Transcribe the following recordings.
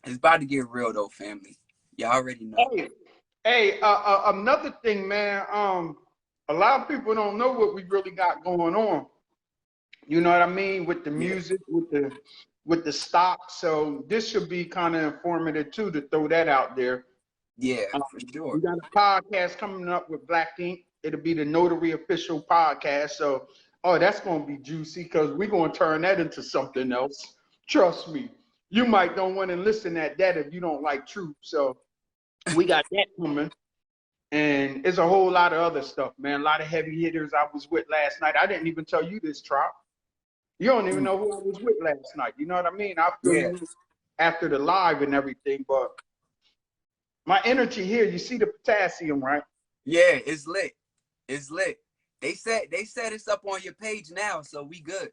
It's about to get real though, family. Y'all already know. Another thing, man. A lot of people don't know what we really got going on. You know what I mean? With the Yeah, music, with the stock. So this should be kind of informative too, to throw that out there. yeah, Um, for sure. we got a podcast coming up with Black Ink. It'll be the Notary official podcast. So, oh, that's gonna be juicy because we're gonna turn that into something else. Trust me. You might don't want to listen at that if you don't like truth. So we got that coming. And it's a whole lot of other stuff, man. A lot of heavy hitters I was with last night. I didn't even tell you this, Trop. You don't even Mm, know who I was with last night. You know what I mean? I'll fill yeah, you in after the live and everything. But my energy here, you see the potassium, right? yeah. It's lit. It's lit. They set us up on your page now, so we good.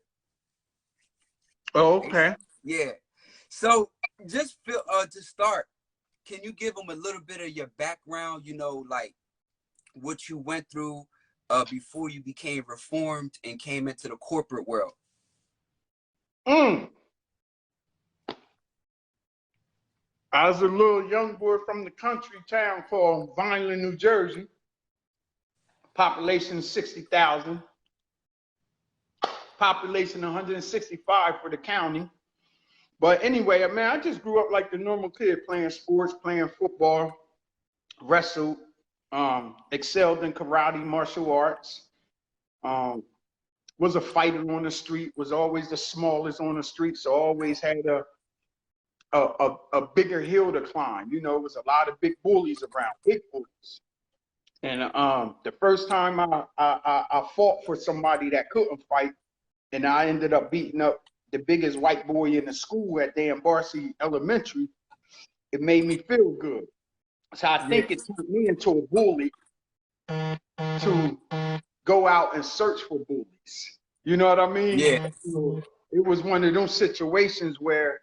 Oh, They, okay. yeah. So just feel to start. Can you give them a little bit of your background? You know, like what you went through before you became reformed and came into the corporate world. Mm. I was a little young boy from the country town called Vineland, New Jersey. Population 60,000. Population 165 for the county. But anyway, man, I just grew up like the normal kid, playing sports, playing football, wrestled, excelled in karate, martial arts. Um, was a fighter on the street. Was always the smallest on the street, so always had a bigger hill to climb. You know, it was a lot of big bullies around, big bullies. And the first time I fought for somebody that couldn't fight, and I ended up beating up the biggest white boy in the school at Dan Barcy Elementary, it made me feel good. So I Yeah, think it turned me into a bully to go out and search for bullies. You know what I mean? yeah, So it was one of those situations where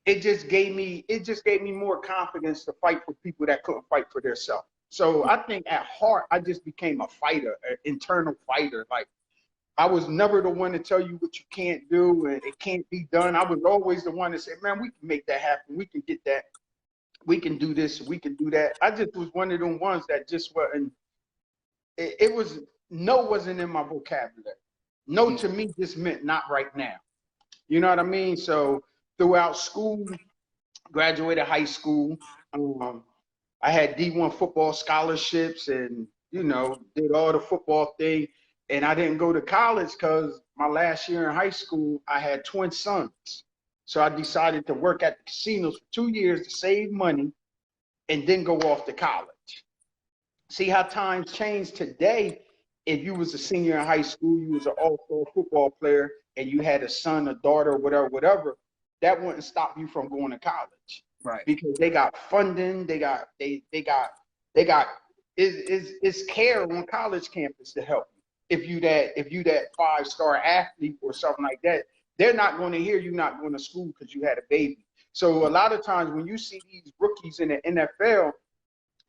it just gave me more confidence to fight for people that couldn't fight for themselves. So I think at heart I just became a fighter, an internal fighter. Like I was never the one to tell you what you can't do and it can't be done. I was always the one to say, man, we can make that happen. We can get that. We can do this. We can do that. I just was one of them ones that just wasn't. It was no wasn't in my vocabulary. No mm, to me just meant not right now. You know what I mean? So throughout school, graduated high school. Um, I had D1 football scholarships and, did all the football thing. And I didn't go to college because my last year in high school, I had twin sons. So I decided to work at the casinos for 2 years to save money and then go off to college. See how times change today. If you was a senior in high school, you was an all-star football player, and you had a son, a daughter, whatever, that wouldn't stop you from going to college right. because they got funding, they got is care on college campus to help you. If you that 5-star athlete or something like that, they're not going to hear you not going to school because you had a baby. So a lot of times when you see these rookies in the NFL,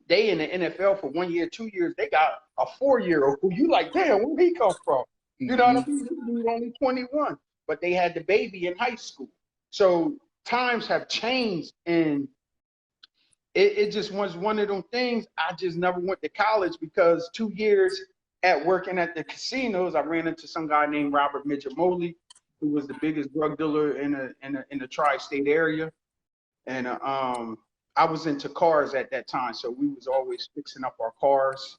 they in the NFL for 1 year, 2 years, they got a 4-year-old who you like, damn, where'd he come from? You know what Hmm. I mean? This dude only 21, but they had the baby in high school. So times have changed, and it just was one of them things. I just never went to college because 2 years at working at the casinos, I ran into some guy named Robert Midget Moley, who was the biggest drug dealer in the tri-state area. And I was into cars at that time, so we was always fixing up our cars.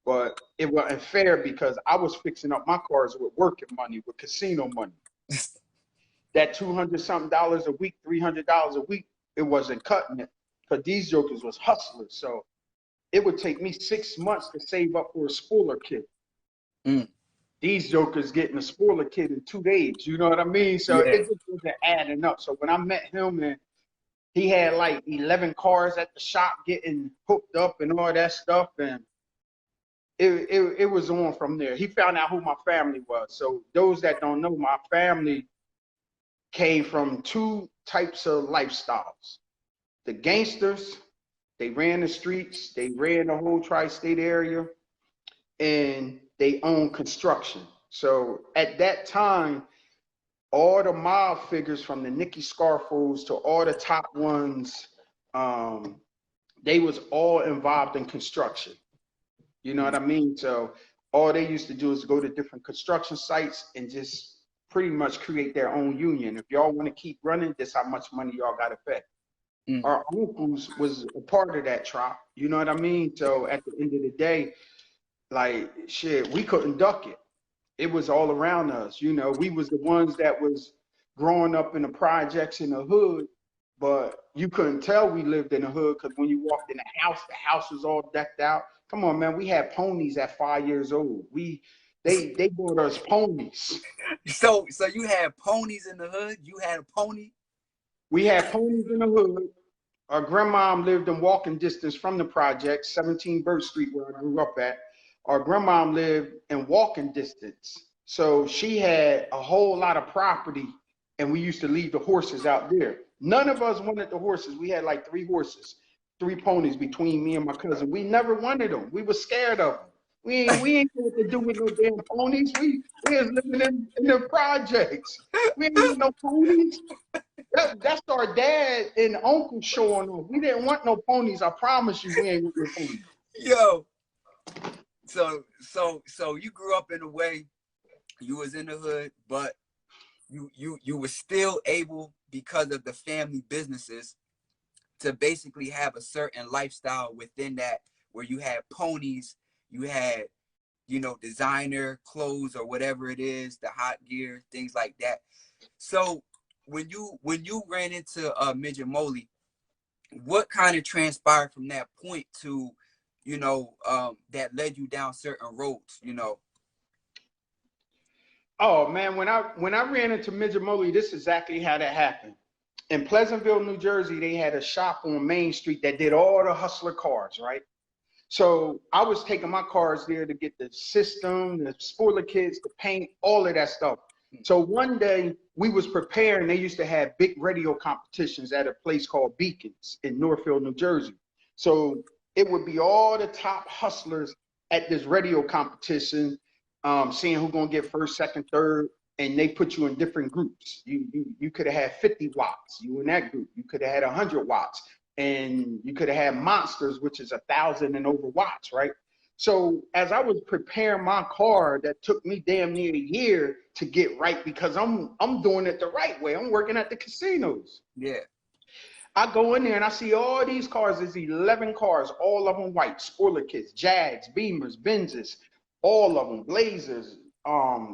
But it wasn't fair because I was fixing up my cars with working money, with casino money. That 200 something dollars a week, $300 a week, it wasn't cutting it because these jokers was hustlers. So it would take me 6 months to save up for a spoiler kit. Mm, These jokers getting a spoiler kit in 2 days. You know what I mean? So yeah, it just wasn't adding up. So when I met him and he had like 11 cars at the shop getting hooked up and all that stuff. And it was on from there. He found out who my family was. So those that don't know, my family came from two types of lifestyles. The gangsters, they ran the streets, they ran the whole tri-state area, and they owned construction. So at that time, all the mob figures from the Nicky Scarfos to all the top ones, they was all involved in construction. You know what I mean? So all they used to do is go to different construction sites and just pretty much create their own union. If y'all want to keep running, this how much money y'all got to pay. Mm. Our uncles was a part of that trop. You know what I mean? So at the end of the day, like shit, we couldn't duck it. It was all around us. You know, we was the ones that was growing up in the projects in the hood, but you couldn't tell we lived in the hood because when you walked in the house was all decked out. Come on, man, we had ponies at 5 years old. They bought us ponies. So you had ponies in the hood? You had a pony? We had ponies in the hood. Our grandma lived in walking distance from the project, 17 Birch Street, where I grew up at. Our grandma lived in walking distance. So she had a whole lot of property, and we used to leave the horses out there. None of us wanted the horses. We had like 3 horses, 3 ponies between me and my cousin. We never wanted them. We were scared of them. We ain't know what to do with no damn ponies. We was living in the projects. We ain't want no ponies. That's our dad and uncle showing off. We didn't want no ponies. I promise you, we ain't want no ponies. Yo, so you grew up in a way, you was in the hood, but you were still able, because of the family businesses, to basically have a certain lifestyle within that, where you had ponies, you had, you know, designer clothes or whatever it is, the hot gear, things like that. So when you ran into Midget Molly, what kind of transpired from that point to, you know, that led you down certain roads, you know? Oh man, when I ran into Midget Molly, this is exactly how that happened. In Pleasantville, New Jersey, they had a shop on Main Street that did all the hustler cars, right? So I was taking my cars there to get the system, the spoiler kits, the paint, all of that stuff. So one day we was preparing. They used to have big radio competitions at a place called Beacons in Northfield, New Jersey. So it would be all the top hustlers at this radio competition, seeing who's gonna get first, second, third, and they put you in different groups. You could have had 50 watts. You in that group. You could have had 100 watts, and you could have had monsters, which is 1,000 and over watts, right? So as I was preparing my car, that took me damn near a year to get right, because I'm doing it the right way. I'm working at the casinos. Yeah. I go in there and I see all these cars. There's 11 cars, all of them white, spoiler kits, Jags, Beamers, Benzes, all of them, Blazers.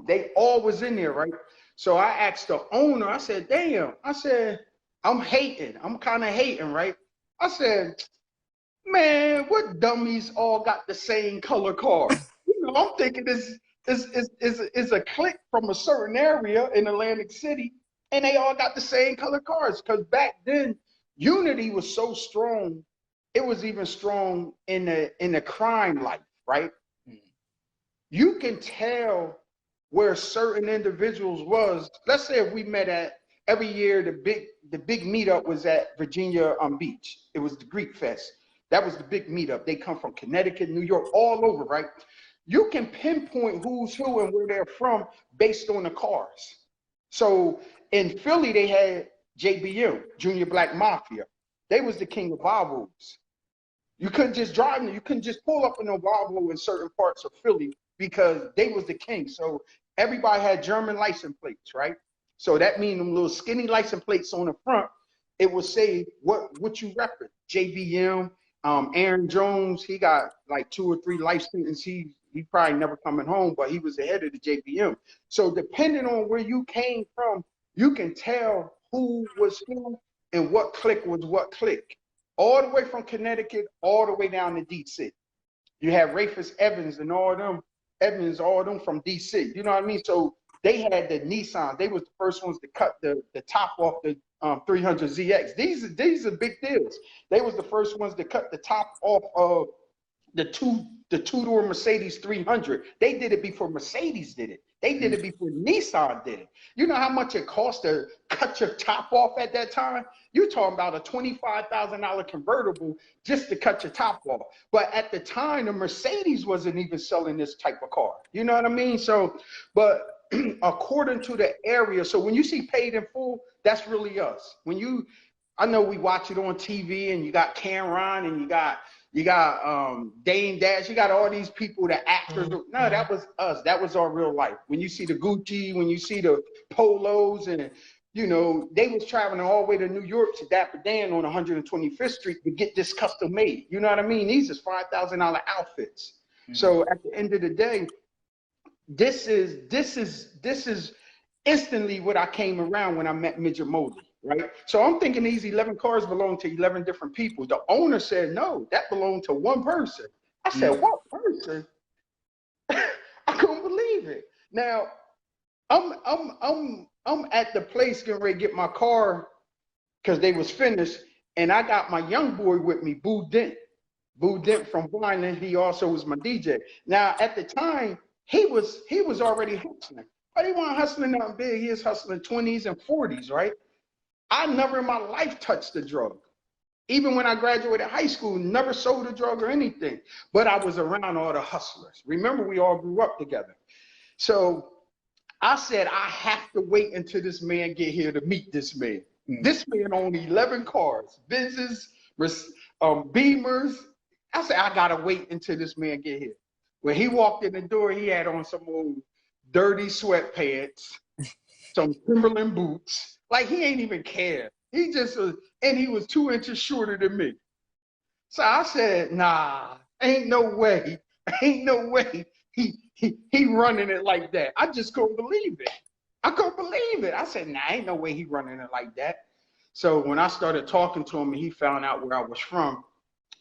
They all was in there, right? So I asked the owner, I said, damn, I said, I'm hating. I'm kind of hating, right? I said, man, what dummies all got the same color car? You know, I'm thinking this is a clique from a certain area in Atlantic City, and they all got the same color cars. Because back then, unity was so strong, it was even strong in the crime life, right? You can tell where certain individuals was. Let's say if we met at every year, the big meetup was at Virginia Beach. It was the Greek Fest. That was the big meetup. They come from Connecticut, New York, all over, right? You can pinpoint who's who and where they're from based on the cars. So in Philly, they had JBM, Junior Black Mafia. They was the king of Volvos. You couldn't just drive them. You couldn't just pull up in a Volvo in certain parts of Philly because they was the king. So everybody had German license plates, right? So that means them little skinny license plates on the front, it would say what you repping. JBM, Aaron Jones, he got like 2 or 3 life sentences. He probably never coming home, but he was the head of the JBM. So depending on where you came from, you can tell who was who and what clique was what clique. All the way from Connecticut, all the way down to DC. You have Rafus Evans and all them, all them from DC. You know what I mean? So they had the Nissans. They was the first ones to cut the top off the 300ZX. These are big deals. They was the first ones to cut the top off of the two-door Mercedes 300. They did it before Mercedes did it. They did it before Nissan did it. You know how much it cost to cut your top off at that time? You're talking about a $25,000 convertible just to cut your top off. But at the time, the Mercedes wasn't even selling this type of car. You know what I mean? So, but according to the area. So when you see paid in full, that's really us. I know we watch it on TV, and you got Cameron, and you got Dame Dash, you got all these people, the actors. No, that was us. That was our real life. When you see the Gucci, when you see the polos, and they was traveling all the way to New York to Dapper Dan on 125th Street to get this custom made. You know what I mean? These is $5,000 outfits. So at the end of the day, this is instantly what I came around when I met Midget Mosley, right? So I'm thinking these 11 cars belong to 11 different people. The owner said, no, that belonged to one person. I said, what person? I couldn't believe it. Now, I'm at the place getting ready to get my car because they was finished, and I got my young boy with me, Boo Dent. Boo Dent from Vineland. He also was my DJ. Now, at the time, he was already hustling, but he wasn't hustling nothing big. He was hustling 20s and 40s, right? I never in my life touched a drug. Even when I graduated high school, never sold a drug or anything. But I was around all the hustlers. Remember, we all grew up together. So I said, I have to wait until this man get here to meet this man. This man owned 11 cars, Benzes, Beamers. I said, I gotta wait until this man get here. When he walked in the door, he had on some old dirty sweatpants, some Timberland boots. Like, he ain't even care. He just was, and he was 2 inches shorter than me. So I said, nah, ain't no way. Ain't no way he running it like that. I just couldn't believe it. I couldn't believe it. I said, nah, ain't no way he running it like that. So when I started talking to him and he found out where I was from,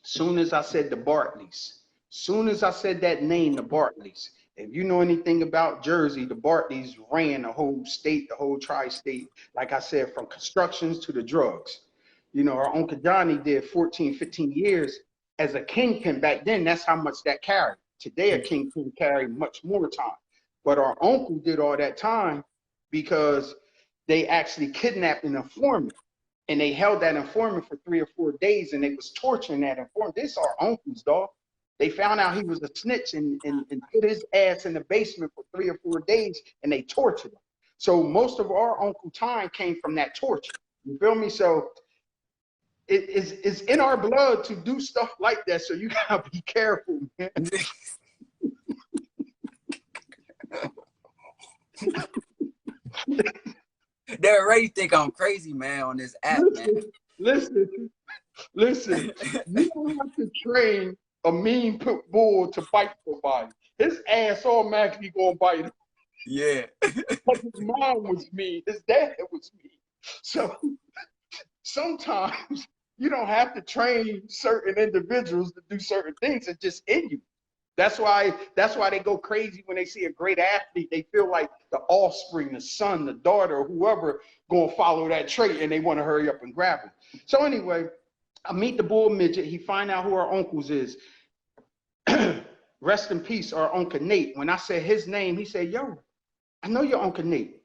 soon as I said the Bartleys, soon as I said that name, the Bartleys, if you know anything about Jersey, the Bartleys ran the whole state, the whole tri-state, like I said, from constructions to the drugs. Our Uncle Johnny did 14, 15 years as a kingpin. Back then, that's how much that carried. Today, a kingpin carried much more time. But our uncle did all that time because they actually kidnapped an informant. And they held that informant for 3 or 4 days, and they was torturing that informant. This our uncle's, dog. They found out he was a snitch and put his ass in the basement for 3 or 4 days, and they tortured him. So most of our uncle time came from that torture. You feel me? So it's in our blood to do stuff like that. So you gotta be careful, man. They already think I'm crazy, man, on this app, man. Listen. You don't have to train a mean pit bull to bite somebody. His ass automatically gonna bite him. Yeah. But his mom was mean. His dad was mean. So sometimes you don't have to train certain individuals to do certain things. It's just in you. That's why they go crazy when they see a great athlete. They feel like the offspring, the son, the daughter, or whoever gonna follow that trait, and they want to hurry up and grab him. So anyway, I meet the bull midget. He find out who our uncles is. Rest in peace, our Uncle Nate. When I said his name, he said, yo, I know your Uncle Nate.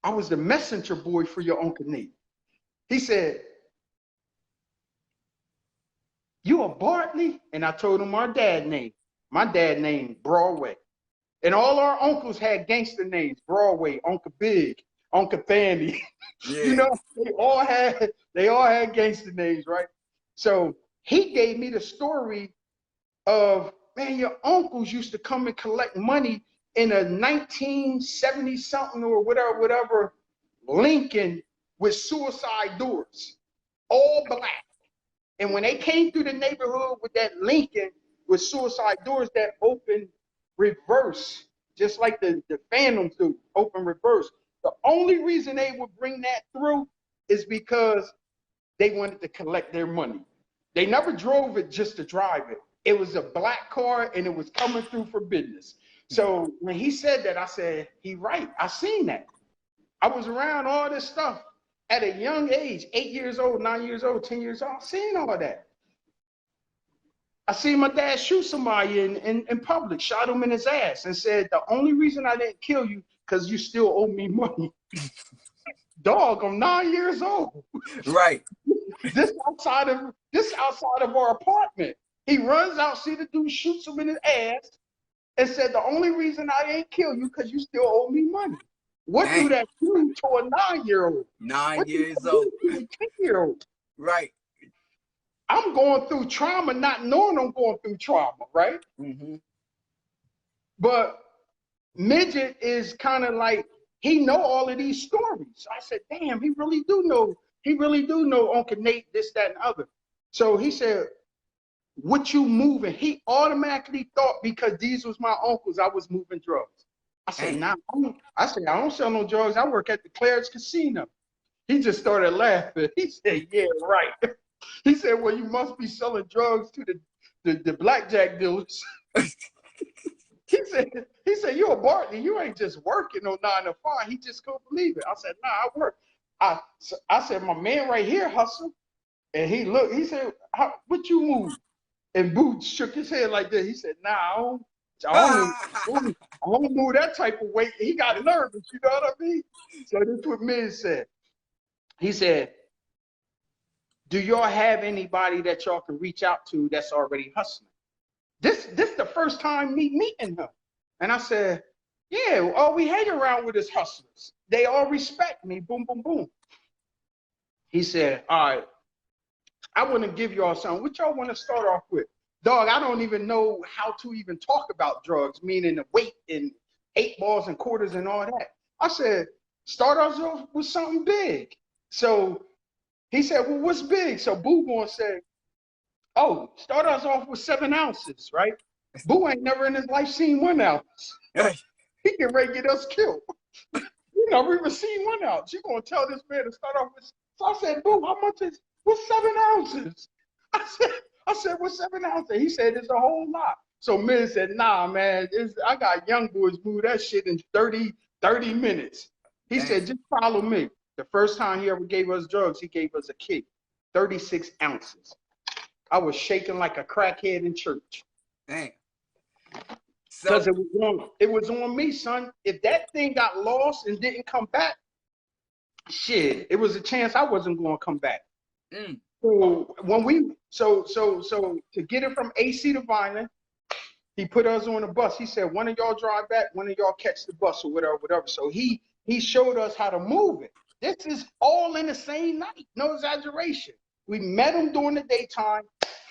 I was the messenger boy for your Uncle Nate. He said, you a Bartley? And I told him our dad name. My dad named Broadway. And all our uncles had gangster names. Broadway, Uncle Big, Uncle Fanny. Yeah. They all had gangster names, right? So he gave me the story of, man, your uncles used to come and collect money in a 1970 something or whatever Lincoln with suicide doors, all black. And when they came through the neighborhood with that Lincoln with suicide doors that open reverse, just like the Phantoms do, open reverse. The only reason they would bring that through is because they wanted to collect their money. They never drove it just to drive it. It was a black car and it was coming through for business. So when he said that, I said, he right. I seen that. I was around all this stuff at a young age, 8 years old, 9 years old, 10 years old, seeing all that. I seen my dad shoot somebody in public, shot him in his ass, and said, the only reason I didn't kill you, because you still owe me money. Dog, I'm 9 years old. Right. This outside of our apartment. He runs out, see the dude, shoots him in his ass, and said, the only reason I ain't kill you because you still owe me money. What do Dang. that do to a 9-year-old? 9 What do years that old. do to a 10-year-old? Right. I'm going through trauma, not knowing I'm going through trauma, right? Mm-hmm. But Midget is kind of like, he know all of these stories. I said, damn, he really do know. He really do know Uncle Nate, this, that, and other. So he said, what you moving? He automatically thought because these was my uncles, I was moving drugs. I said, Dang. nah, I don't sell no drugs. I work at the Claire's Casino. He just started laughing. He said, yeah, right. He said, well, you must be selling drugs to the blackjack dealers. He said, you're a bartender. You ain't just working no 9 to 5. He just couldn't believe it. I said, nah, I work. I said, my man right here hustle. And he looked, he said, what you move? And Boo shook his head like this. He said, nah, I don't move that type of weight. He got nervous, you know what I mean? So this is what Miz said. He said, do y'all have anybody that y'all can reach out to that's already hustling? This the first time me meeting him. And I said, yeah, all we hang around with is hustlers. They all respect me. Boom, boom, boom. He said, all right, I want to give y'all something. What y'all want to start off with? Dog, I don't even know how to even talk about drugs, meaning the weight and 8 balls and quarters and all that. I said, start us off with something big. So he said, well, what's big? So Boo Boy said, oh, start us off with 7 ounces, right? Boo ain't never in his life seen 1 ounce. He can ready to get us killed. You never even seen 1 ounce. You gonna tell this man to start off with? So I said, Boo, how much is? What's 7 ounces? I said, what's 7 ounces? He said, it's a whole lot. So Miz said, nah, man, I got young boys move that shit in 30 minutes. He said, just follow me. The first time he ever gave us drugs, he gave us a key, 36 ounces. I was shaking like a crackhead in church. Damn. Because So it was on me, son. If that thing got lost and didn't come back, shit, it was a chance I wasn't going to come back. So when to get it from AC to Vineland, he put us on a bus. He said, one of y'all drive back, one of y'all catch the bus or whatever. So he showed us how to move it. This is all in the same night, no exaggeration. We met him during the daytime,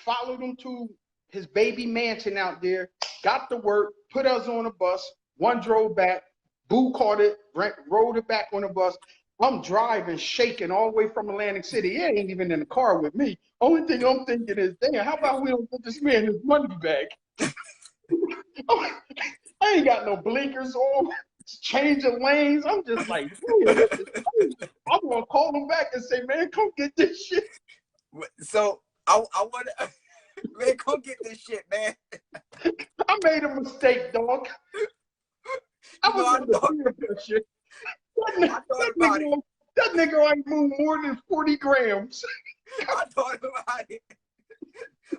followed him to his baby mansion out there, got to work, put us on a bus. One drove back, Boo caught it, rode it back on the bus. I'm driving, shaking all the way from Atlantic City. He ain't even in the car with me. Only thing I'm thinking is, damn, how about we don't get this man his money back? I ain't got no blinkers on, changing lanes. I'm just like, man, this is crazy. I'm gonna call him back and say, man, come get this shit. So I want to, man, come get this shit, man. I made a mistake, dog. I was in the peer pressure. That nigga ain't moved more than 40 grams. I thought about it.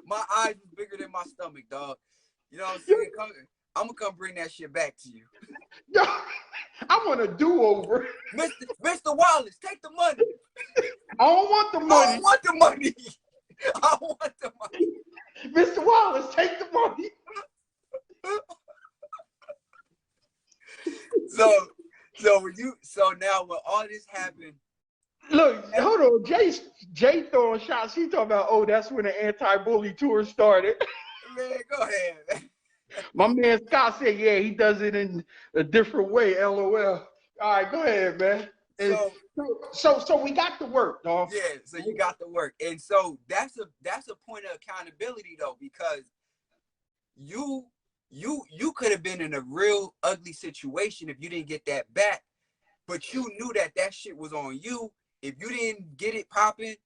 My eyes was bigger than my stomach, dog. You know what I'm saying? I'm gonna come bring that shit back to you. Yo, I want a do-over. Mr. Wallace, take the money. I don't want the money. I don't want the money. I want the money. Mr. Wallace, take the money. So now when all this happened. Look, hold on. Jay throwing shots. He talking about, oh, that's when the anti-bully tour started. Man, go ahead, man. My man Scott said, yeah, he does it in a different way, LOL. All right, go ahead, man. So we got to work, dog. Yeah, so you got to work. And so that's a point of accountability though, because you could have been in a real ugly situation if you didn't get that back, but you knew that shit was on you. If you didn't get it popping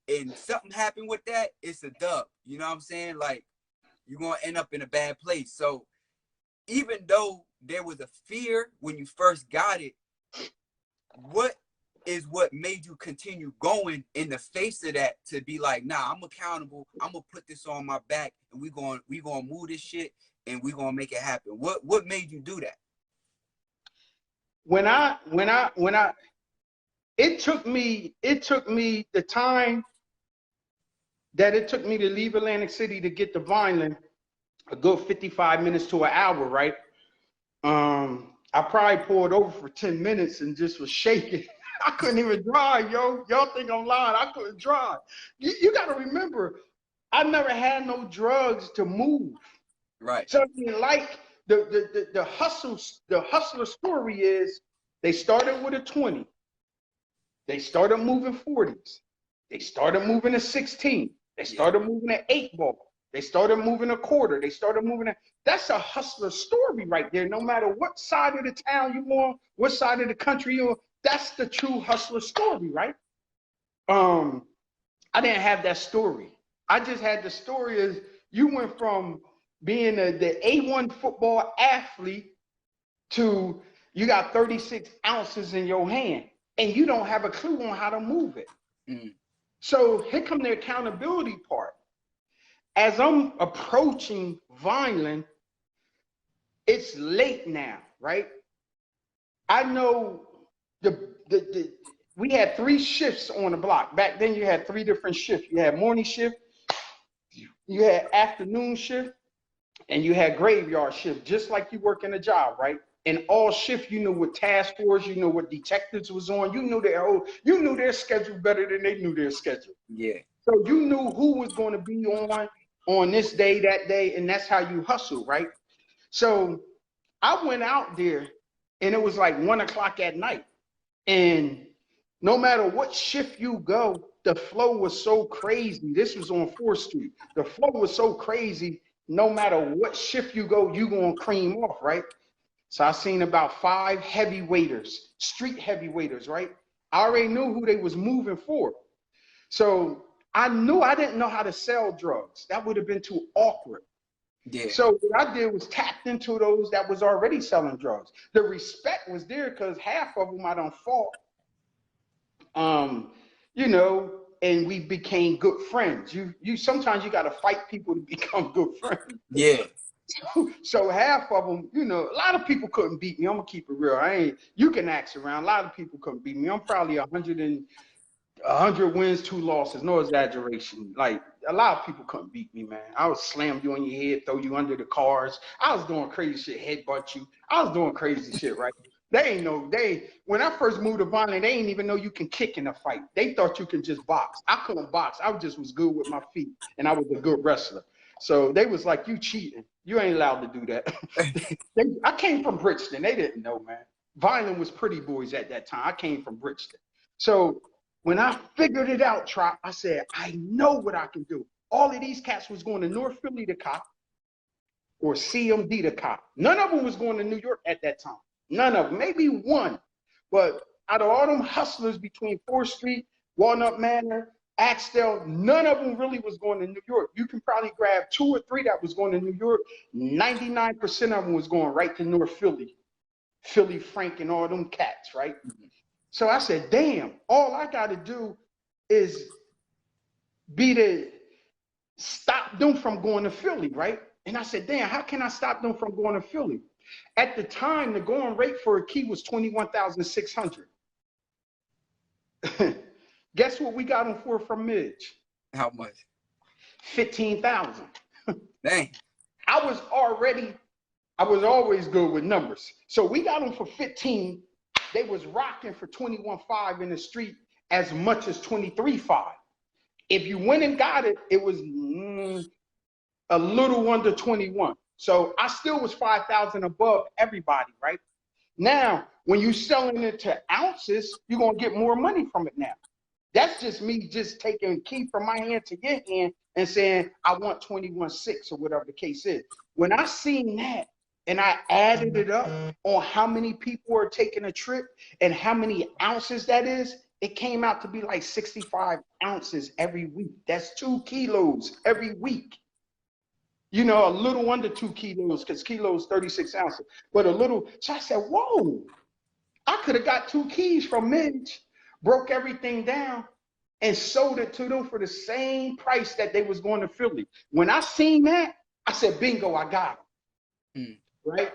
and something happened with that, it's a dub. You know what I'm saying? Like, you're going to end up in a bad place. So even though there was a fear when you first got it, what made you continue going in the face of that to be like, nah, I'm accountable. I'm going to put this on my back and we going to move this shit and we going to make it happen. What made you do that? It took me the time that it took me to leave Atlantic City to get to Vineland a good 55 minutes to an hour, right? I probably pulled over for 10 minutes and just was shaking. I couldn't even drive, yo. Y'all think I'm lying. I couldn't drive. You got to remember, I never had no drugs to move. Right. So I mean, like the hustler story is they started with a 20. They started moving 40s. They started moving a 16. They started moving an 8 ball. They started moving a quarter. They started moving that's a hustler story right there. No matter what side of the town you on, what side of the country you're on, that's the true hustler story, right? I didn't have that story. I just had the story is you went from being the A1 football athlete to you got 36 ounces in your hand and you don't have a clue on how to move it. Mm. So here come the accountability part. As I'm approaching Vineland, it's late now, right? I know we had 3 shifts on the block. Back then you had 3 different shifts. You had morning shift, you had afternoon shift, and you had graveyard shift, just like you work in a job, right? And all shift, you know what task force, you know what detectives was on, you knew their schedule better than they knew their schedule. Yeah. So you knew who was going to be on this day, that day, and that's how you hustle, right? So I went out there and it was like 1 o'clock at night. And no matter what shift you go, the flow was so crazy. This was on 4th Street. The flow was so crazy. No matter what shift you go, you gonna cream off, right? So I seen about 5 heavyweights, street heavyweights, right? I already knew who they was moving for. So I knew I didn't know how to sell drugs. That would have been too awkward. Yeah. So what I did was tapped into those that was already selling drugs. The respect was there because half of them I done fought. You know, and we became good friends. You sometimes you got to fight people to become good friends. Yeah. So half of them, you know, a lot of people couldn't beat me. I'm gonna keep it real. You can ask around. A lot of people couldn't beat me. I'm probably 100 wins, 2 losses. No exaggeration. Like a lot of people couldn't beat me, man. I would slam you on your head, throw you under the cars. I was doing crazy shit, headbutt you. I was doing crazy shit, right? When I first moved to Vineland, they didn't even know you can kick in a fight. They thought you can just box. I couldn't box. I just was good with my feet, and I was a good wrestler. So they was like, you cheating. You ain't allowed to do that. I came from Brixton. They didn't know, man. Vineland was pretty boys at that time. I came from Brixton. So when I figured it out, Trop, I said, I know what I can do. All of these cats was going to North Philly to cop or CMD to cop. None of them was going to New York at that time. None of them, maybe one. But out of all them hustlers between 4th Street, Walnut Manor, Axtell, none of them really was going to New York. You can probably grab 2 or 3 that was going to New York. 99% of them was going right to North Philly. Philly Frank and all them cats, right? So I said, damn, all I got to do is stop them from going to Philly, right? And I said, damn, how can I stop them from going to Philly? At the time, the going rate for a key was $21,600. Guess what we got them for from Midge? How much? $15,000. Dang. I was always good with numbers. So we got them for 15. They was rocking for 21.5 in the street as much as 23.5. If you went and got it, it was a little under 21. So I still was 5,000 above everybody, right? Now, when you selling it to ounces, you're going to get more money from it now. That's just me just taking a key from my hand to your hand and saying, I want 21.6 or whatever the case is. When I seen that and I added it up on how many people are taking a trip and how many ounces that is, it came out to be like 65 ounces every week. That's 2 kilos every week. You know, a little under 2 kilos because kilos 36 ounces, but a little. So I said, whoa, I could have got 2 keys from Midge, broke everything down and sold it to them for the same price that they was going to Philly. When I seen that, I said, bingo, I got them. Right?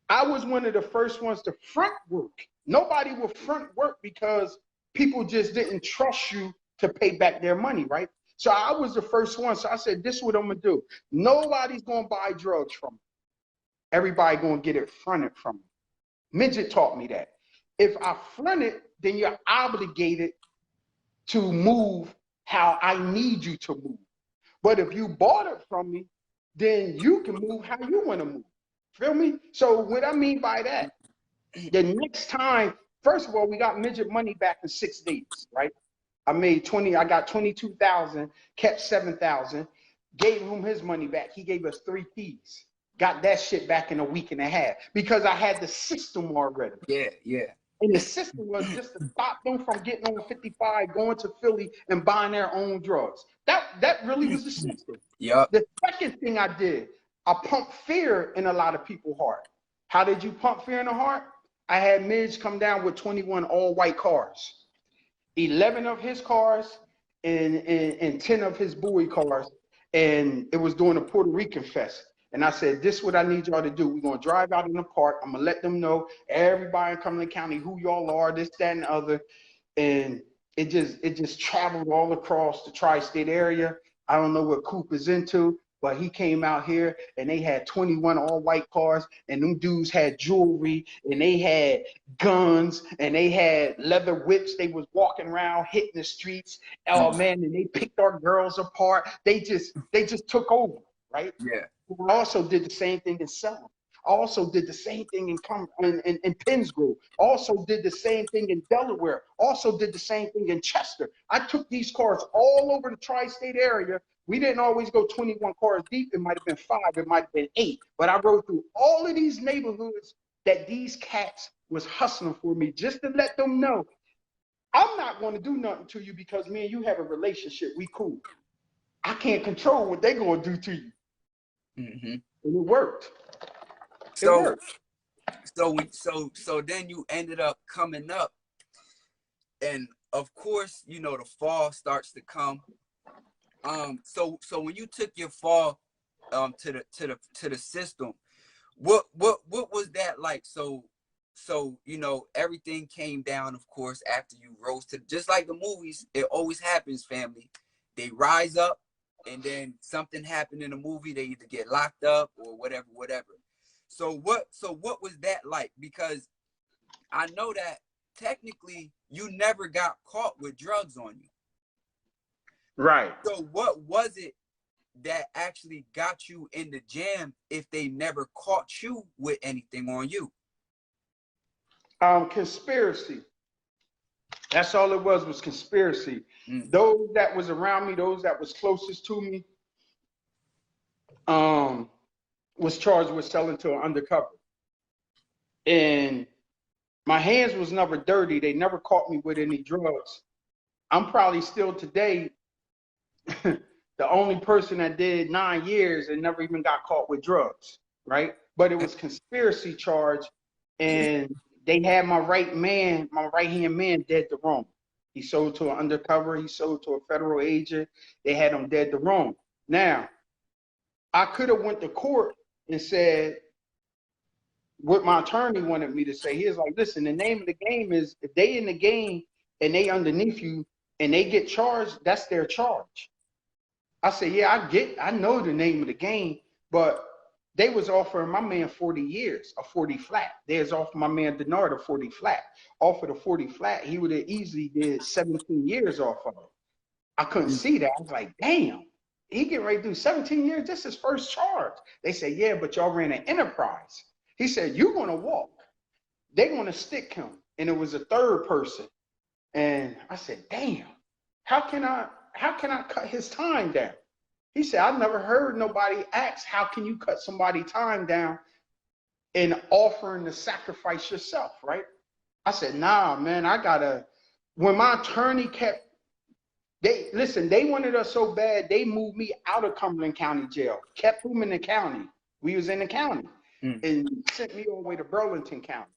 I was one of the first ones to front work. Nobody will front work because people just didn't trust you to pay back their money, right? So I was the first one. So I said, this is what I'm going to do. Nobody's going to buy drugs from me. Everybody going to get it fronted from me. Midget taught me that. If I front it, then you're obligated to move how I need you to move. But if you bought it from me, then you can move how you want to move. Feel me? So what I mean by that, the next time, first of all, we got midget money back in 6 days, right? I got 22,000, kept 7,000, gave him his money back. He gave us 3 keys. Got that shit back in a week and a half because I had the system already. Yeah, yeah. And the system was just to stop them from getting on 55, going to Philly and buying their own drugs. That really was the system. Yep. The second thing I did, I pumped fear in a lot of people's heart. How did you pump fear in the heart? I had Midge come down with 21 all-white cars. 11 of his cars and 10 of his buoy cars. And it was during the Puerto Rican Fest. And I said, this is what I need y'all to do. We're going to drive out in the park. I'm going to let them know, everybody in Cumberland County, who y'all are, this, that, and the other. And it just traveled all across the tri-state area. I don't know what Coop is into, but he came out here and they had 21 all-white cars, and them dudes had jewelry, and they had guns, and they had leather whips. They was walking around hitting the streets. Oh man, and they picked our girls apart. They just took over, right? Yeah. I also did the same thing in Selma. I also did the same thing in Pennsgrove. Also did the same thing in Delaware. Also did the same thing in Chester. I took these cars all over the tri-state area. We didn't always go 21 cars deep. It might have been 5. It might have been 8. But I rode through all of these neighborhoods that these cats was hustling for me, just to let them know, I'm not going to do nothing to you because me and you have a relationship. We cool. I can't control what they going to do to you. Mm-hmm. And it worked. So then you ended up coming up, and of course, you know, the fall starts to come. So when you took your fall to the system, what was that like? So you know, everything came down, of course, after you rose to, just like the movies, it always happens, family. They rise up, and then something happened in the movie. They either get locked up or whatever. So what was that like? Because I know that technically you never got caught with drugs on you. Right. So what was it that actually got you in the jam if they never caught you with anything on you? Conspiracy. That's all it was conspiracy. Those that was around me, those that was closest to me, was charged with selling to an undercover. And my hands was never dirty. They never caught me with any drugs. I'm probably still today the only person that did 9 years and never even got caught with drugs, right? But it was conspiracy charge, and they had my right-hand man dead to wrong. He sold to an undercover. He sold to a federal agent. They had him dead to wrong. Now, I could have went to court and said what my attorney wanted me to say. He was like, listen, the name of the game is, if they in the game and they underneath you and they get charged, that's their charge. I said, yeah, I know the name of the game, but they was offering my man 40 years, a 40 flat. They was offering my man Denard a 40 flat. Offered a 40 flat, he would have easily did 17 years off of it. I couldn't see that. I was like, damn, he getting ready to do 17 years? This is first charge. They said, yeah, but y'all ran an enterprise. He said, you're going to walk. They're going to stick him. And it was a third person. And I said, damn, how can I cut his time down? He said, I've never heard nobody ask, how can you cut somebody time down in offering to sacrifice yourself, right? I said, nah, man, when my attorney they wanted us so bad, they moved me out of Cumberland County Jail, kept him in the county. We was in the county, and sent me all the way to Burlington County.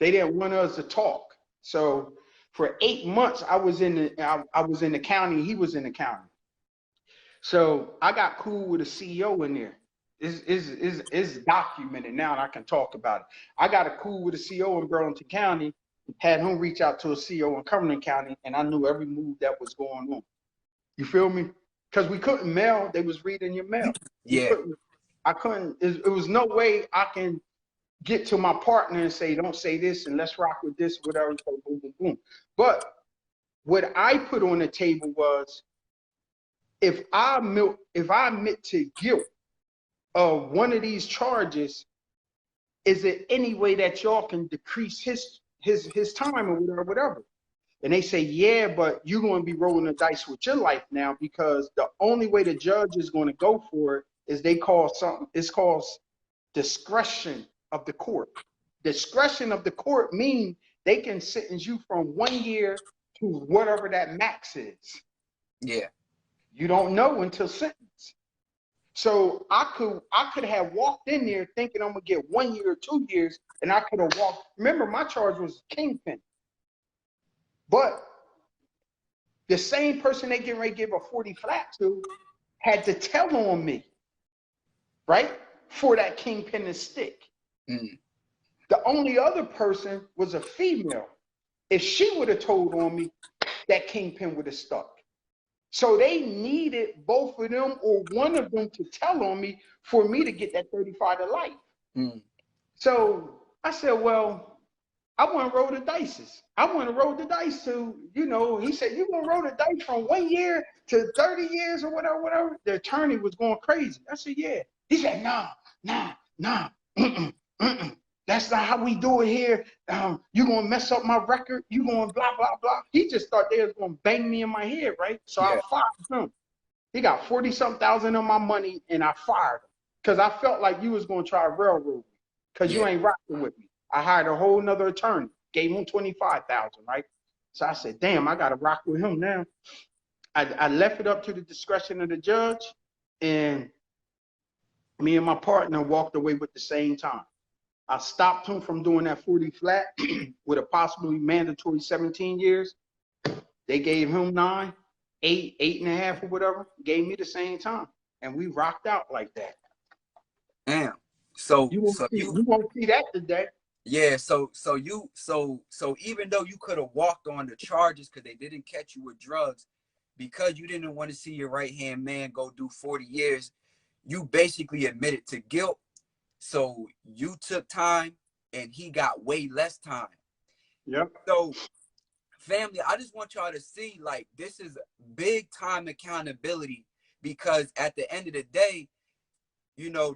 They didn't want us to talk. So for 8 months, I was in the county. He was in the county. So I got cool with a CEO in there. It's documented now, and I can talk about it. I got a cool with a CEO in Burlington County, had him reach out to a CEO in Cumberland County, and I knew every move that was going on. You feel me? Because we couldn't mail. They was reading your mail. We Yeah. couldn't. I couldn't. It was no way I can get to my partner and say, don't say this and let's rock with this, whatever. So boom, boom, boom. But what I put on the table was, if I admit to guilt of one of these charges, is there any way that y'all can decrease his time or whatever? And they say, yeah, but you're going to be rolling the dice with your life now, because the only way the judge is going to go for it is they call something. It's called discretion of the court. Discretion of the court means they can sentence you from 1 year to whatever that max is. Yeah. You don't know until sentence. So I could have walked in there thinking I'm gonna get 1 year or 2 years, and I could have walked. Remember, my charge was Kingpin, but the same person they getting ready to give a 40 flat to had to tell on me, right, for that Kingpin and stick. Mm. The only other person was a female. If she would have told on me, that Kingpin would have stuck. So they needed both of them or one of them to tell on me for me to get that 35 to life. Mm. So I said, well, I want to roll the dice. I want to roll the dice to, he said, you want to roll the dice from 1 year to 30 years or whatever. The attorney was going crazy. I said, yeah. He said, nah. That's not how we do it here. You're going to mess up my record. You're going blah, blah, blah. He just thought they was going to bang me in my head, right? So Yeah. I fired him. He got 40-something thousand of my money, and I fired him because I felt like you was going to try to railroad me because you ain't rocking with me. I hired a whole nother attorney, gave him 25,000, right? So I said, damn, I got to rock with him now. I left it up to the discretion of the judge, and me and my partner walked away with the same time. I stopped him from doing that 40 flat with a possibly mandatory 17 years. They gave him 9, 8, 8.5 or whatever, gave me the same time. And we rocked out like that. Damn. So You won't see that today. Yeah, so even though you could have walked on the charges because they didn't catch you with drugs, because you didn't want to see your right-hand man go do 40 years, you basically admitted to guilt. So you took time and he got way less time. Yep. So family, I just want y'all to see, like, this is big time accountability, because at the end of the day,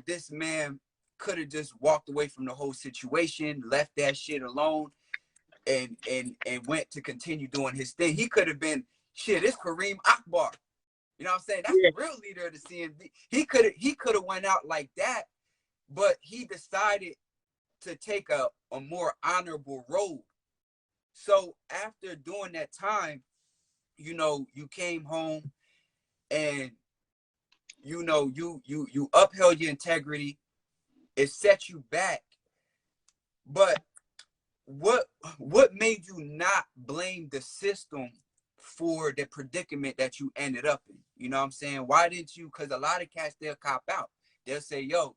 this man could have just walked away from the whole situation, left that shit alone, and went to continue doing his thing. He could have been, shit, it's Kareem Akbar. You know what I'm saying? That's the real leader of the CMB. He could have went out like that, but he decided to take a more honorable road. So after doing that time, you came home and you upheld your integrity. It set you back. But what made you not blame the system for the predicament that you ended up in? You know what I'm saying? Why didn't you? Because a lot of cats, they'll cop out. They'll say, yo,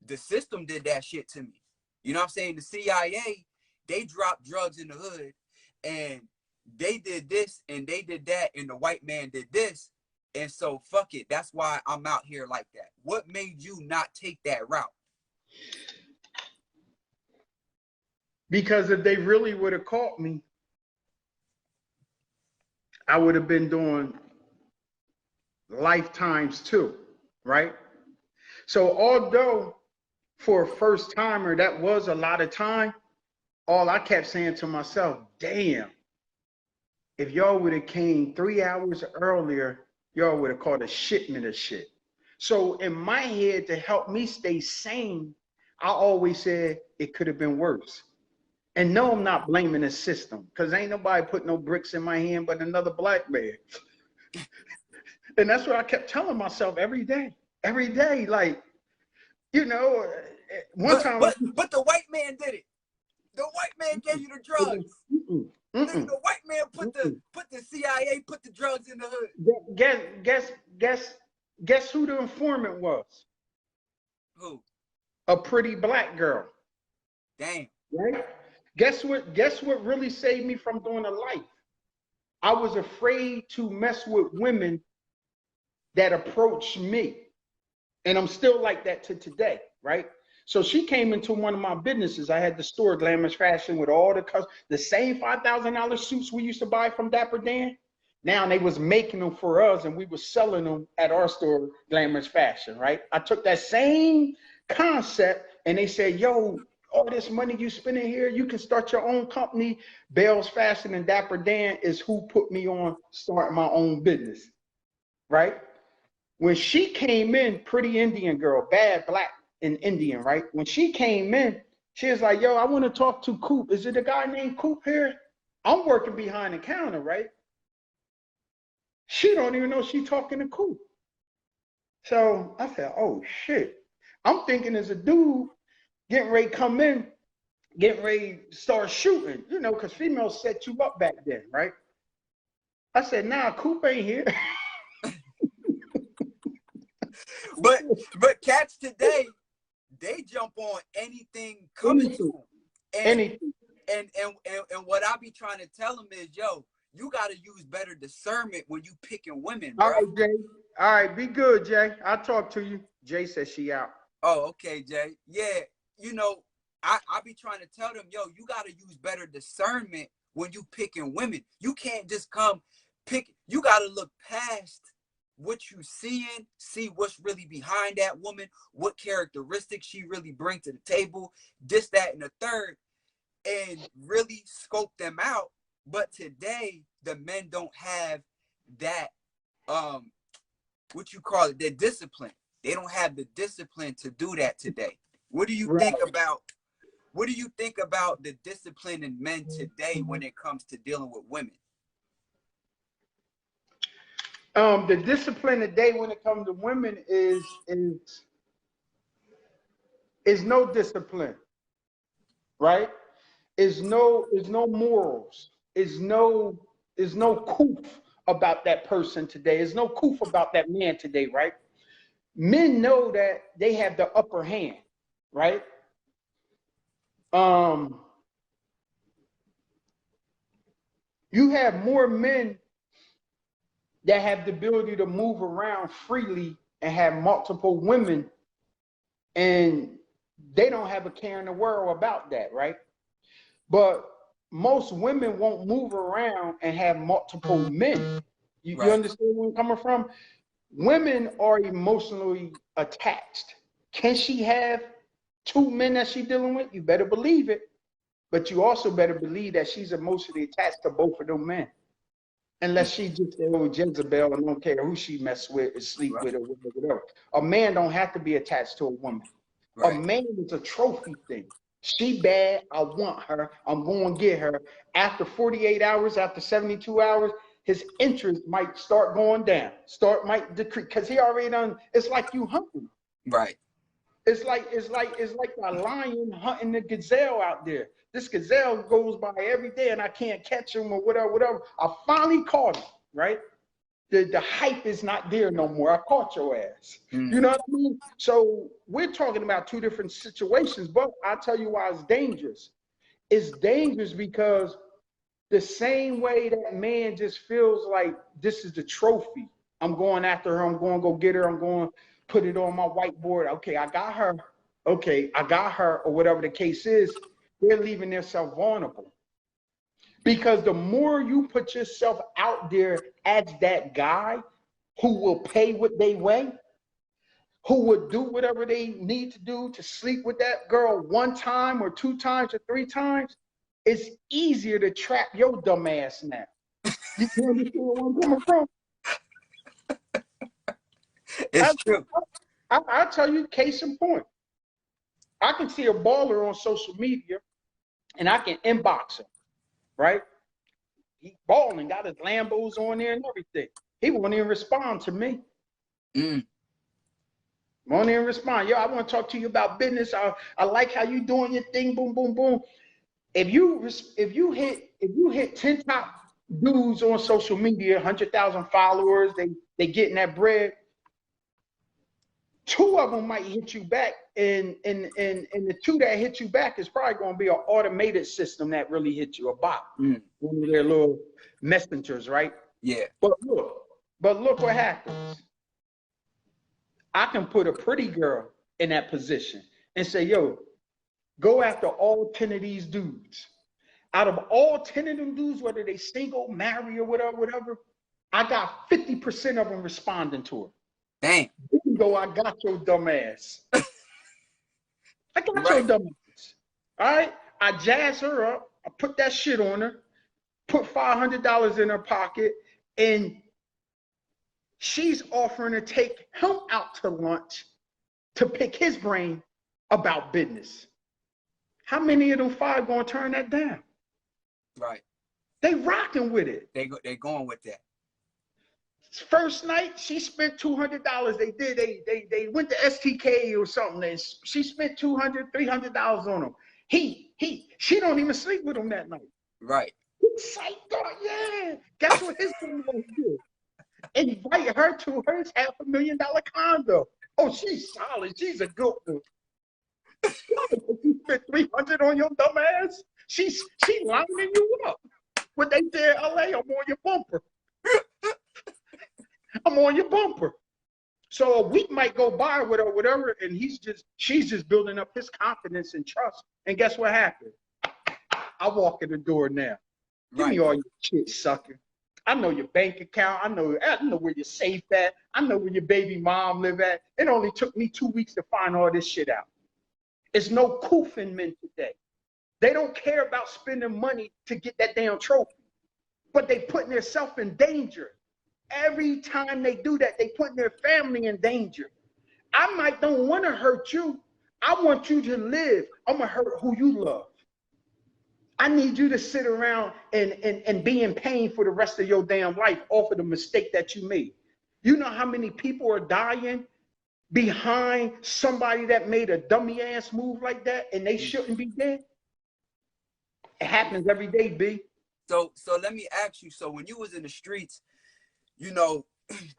the system did that shit to me. You know what I'm saying? The CIA, they dropped drugs in the hood, and they did this and they did that, and the white man did this. And so fuck it. That's why I'm out here like that. What made you not take that route? Because if they really would have caught me, I would have been doing lifetimes too, right? So although for a first timer, that was a lot of time, all I kept saying to myself, damn, if y'all would have came 3 hours earlier, y'all would have caught a shipment of shit. So in my head, to help me stay sane, I always said it could have been worse. And no, I'm not blaming the system, because ain't nobody put no bricks in my hand but another black man. And that's what I kept telling myself every day. Like, one time. But the white man did it. The white man gave you the drugs. The white man put the CIA, put the drugs in the hood. Guess who the informant was? Who? A pretty black girl. Damn. Right? Guess what really saved me from doing a life? I was afraid to mess with women that approached me. And I'm still like that to today, right? So she came into one of my businesses. I had the store, Glamorous Fashion, with all the same $5,000 suits we used to buy from Dapper Dan. Now they was making them for us, and we were selling them at our store, Glamorous Fashion, right? I took that same concept, and they said, yo, all this money you spending here, you can start your own company. Bell's Fashion and Dapper Dan is who put me on starting my own business, right? When she came in, pretty Indian girl, bad black and Indian, right? When she came in, she was like, yo, I want to talk to Coop. Is it a guy named Coop here? I'm working behind the counter, right? She don't even know she talking to Coop. So I said, oh shit. I'm thinking as a dude getting ready to come in, getting ready to start shooting, you know, because females set you up back then, right? I said, nah, Coop ain't here. But cats today, they jump on anything coming to them. Anything. And what I be trying to tell them is, yo, you got to use better discernment when you picking women, bro. All right, Jay. All right, be good, Jay. I'll talk to you. Jay says she out. Oh, okay, Jay. Yeah, you know, I be trying to tell them, yo, you got to use better discernment when you picking women. You can't just come pick. You got to look past what you seeing, see what's really behind that woman, what characteristics she really bring to the table, this, that, and the third, and really scope them out. But today, the men don't have that, what you call it, their discipline. They don't have the discipline to do that today. What do you think about, the discipline in men today when it comes to dealing with women? The discipline today when it comes to women is no discipline, right? Is no morals. Is no coof about that person today. Is no coof about that man today, right? Men know that they have the upper hand, right? You have more men that have the ability to move around freely and have multiple women, and they don't have a care in the world about that, right? But most women won't move around and have multiple men. You understand where I'm coming from? Women are emotionally attached. Can she have 2 men that she's dealing with? You better believe it. But you also better believe that she's emotionally attached to both of them men. Unless she just the old Jezebel and don't care who she mess with or sleep with or whatever. A man don't have to be attached to a woman. A man is a trophy thing. She bad, I want her, I'm going to get her. After 48 hours, after 72 hours, his interest might start going down, might decrease, because he already done, it's like you hunting. Right. It's like a lion hunting the gazelle out there. This gazelle goes by every day and I can't catch him or whatever. I finally caught him, right? The hype is not there no more. I caught your ass. You know what I mean? So we're talking about 2 different situations, but I'll tell you why it's dangerous. It's dangerous because the same way that man just feels like this is the trophy. I'm going after her. I'm going to go get her. I'm going to put it on my whiteboard. Okay, I got her. Okay, I got her, or whatever the case is. They're leaving themselves vulnerable. Because the more you put yourself out there as that guy who will pay what they weigh, who would do whatever they need to do to sleep with that girl 1 time or 2 times or 3 times, it's easier to trap your dumb ass now. You understand where I'm coming from? It's true. I'll tell you, case in point. I can see a baller on social media and I can inbox him, right? He balling, got his Lambos on there and everything. He won't even respond to me. Won't even respond. Yo, I want to talk to you about business. I like how you doing your thing. Boom, boom, boom. If you hit 10 top dudes on social media, 100,000 followers, they getting that bread. two of them might hit you back, and the two that hit you back is probably going to be an automated system that really hit you, a bot, one of their little messengers, right? Yeah. But look what happens. I can put a pretty girl in that position and say, yo, go after all 10 of these dudes. Out of all 10 of them dudes, whether they single, married, or whatever, I got 50% of them responding to her. Damn. Even though I got your dumb ass. I got your dumb ass. All right? I jazz her up. I put that shit on her, put $500 in her pocket, and she's offering to take him out to lunch to pick his brain about business. How many of them five gonna turn that down? Right. They rocking with it. They going with that. First night, she spent $200. They went to STK or something, and she spent $200, $300 on him. She don't even sleep with him that night. Right. He's psyched out, yeah. Guess what his thing was do? Invite her to his $500,000 condo. Oh, she's solid. She's a good one. You spent $300 on your dumb ass. She lining you up. What they say in LA, I'm on your bumper. I'm on your bumper. So a week might go by with or whatever, and she's just building up his confidence and trust. And guess what happened? I walk in the door now. Give me all your shit, sucker. I know your bank account. I know where your safe at. I know where your baby mom live at. It only took me 2 weeks to find all this shit out. It's no koofing men today. They don't care about spending money to get that damn trophy, but they putting themselves in danger. Every time they do that, they putting their family in danger. I don't want to hurt you. I want you to live. I'm gonna hurt who you love. I need you to sit around and be in pain for the rest of your damn life off of the mistake that you made. You know how many people are dying behind somebody that made a dummy ass move like that and they shouldn't be dead? It happens every day, B. So let me ask you, so when you was in the streets, you know,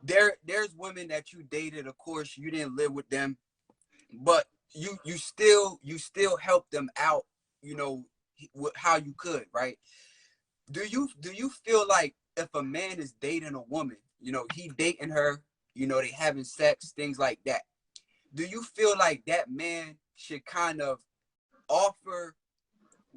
there's women that you dated, of course, you didn't live with them, but you still help them out, you know, how you could, right? Do you feel like if a man is dating a woman, you know, he dating her, you know, they having sex, things like that, do you feel like that man should kind of offer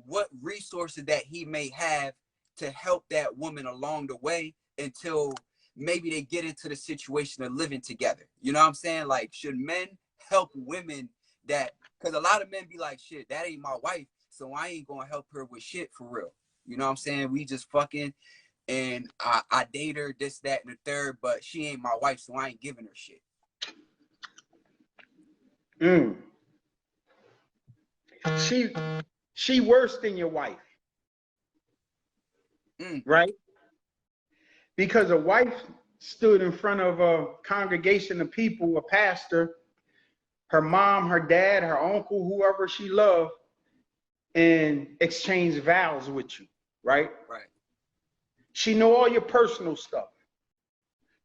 what resources that he may have to help that woman along the way until maybe they get into the situation of living together? You know what I'm saying? Like, should men help women that, because a lot of men be like, shit, that ain't my wife, so I ain't gonna help her with shit for real. You know what I'm saying? We just fucking, and I date her, this, that, and the third, but she ain't my wife, so I ain't giving her shit. She worse than your wife. Right? Because a wife stood in front of a congregation of people, a pastor, her mom, her dad, her uncle, whoever she loved, and exchanged vows with you, right? Right. She know all your personal stuff.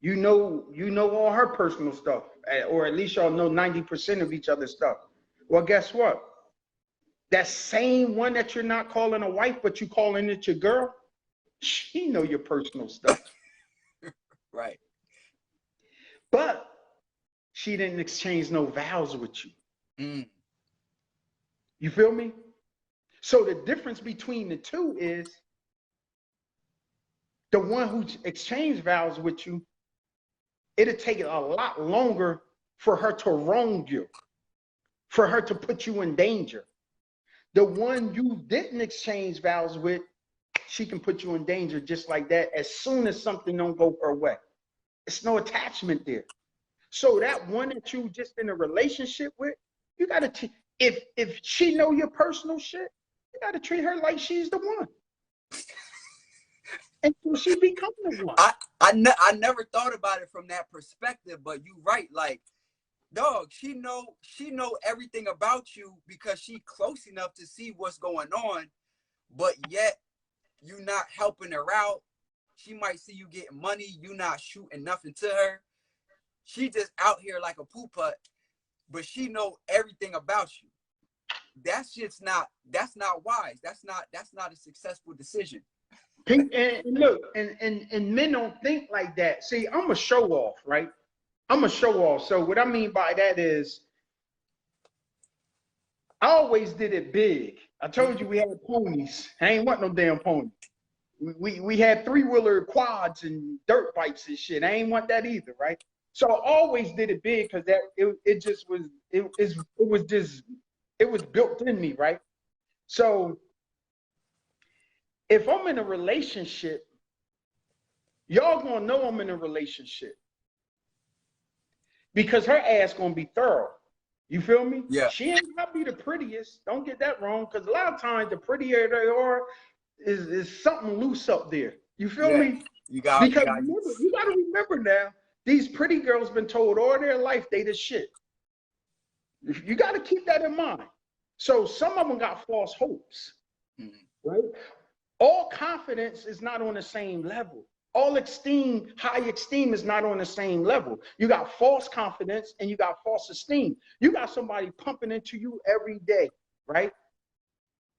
You know all her personal stuff, or at least y'all know 90% of each other's stuff. Well, guess what? That same one that you're not calling a wife, but you calling it your girl, she know your personal stuff. Right. But she didn't exchange no vows with you. You feel me? So the difference between the two is the one who exchanged vows with you, it'll take a lot longer for her to wrong you, for her to put you in danger. The one you didn't exchange vows with, she can put you in danger just like that as soon as something don't go her way. It's no attachment there. So that one that you just in a relationship with, you gotta if she know your personal shit, you gotta treat her like she's the one. Until she become the one. I never thought about it from that perspective, but you right, like, dog, she know everything about you because she close enough to see what's going on, but yet you not helping her out. She might see you getting money, you not shooting nothing to her. She just out here like a poop putt, but she know everything about you. That's not wise. That's not a successful decision. And look, and men don't think like that. See, I'm a show off, right? I'm a show off. So what I mean by that is I always did it big. I told you we had ponies. I ain't want no damn pony. We had 3-wheeler quads and dirt bikes and shit. I ain't want that either, right? So I always did it big because it was built in me, right? So if I'm in a relationship, y'all gonna know I'm in a relationship because her ass gonna be thorough. You feel me? Yeah. She ain't gotta be the prettiest. Don't get that wrong, because a lot of times the prettier they are is something loose up there. You feel me? Because remember, you gotta remember now, these pretty girls been told all their life they the shit. You gotta keep that in mind. So some of them got false hopes, right? All confidence is not on the same level. All esteem, high esteem is not on the same level. You got false confidence and you got false esteem. You got somebody pumping into you every day, right?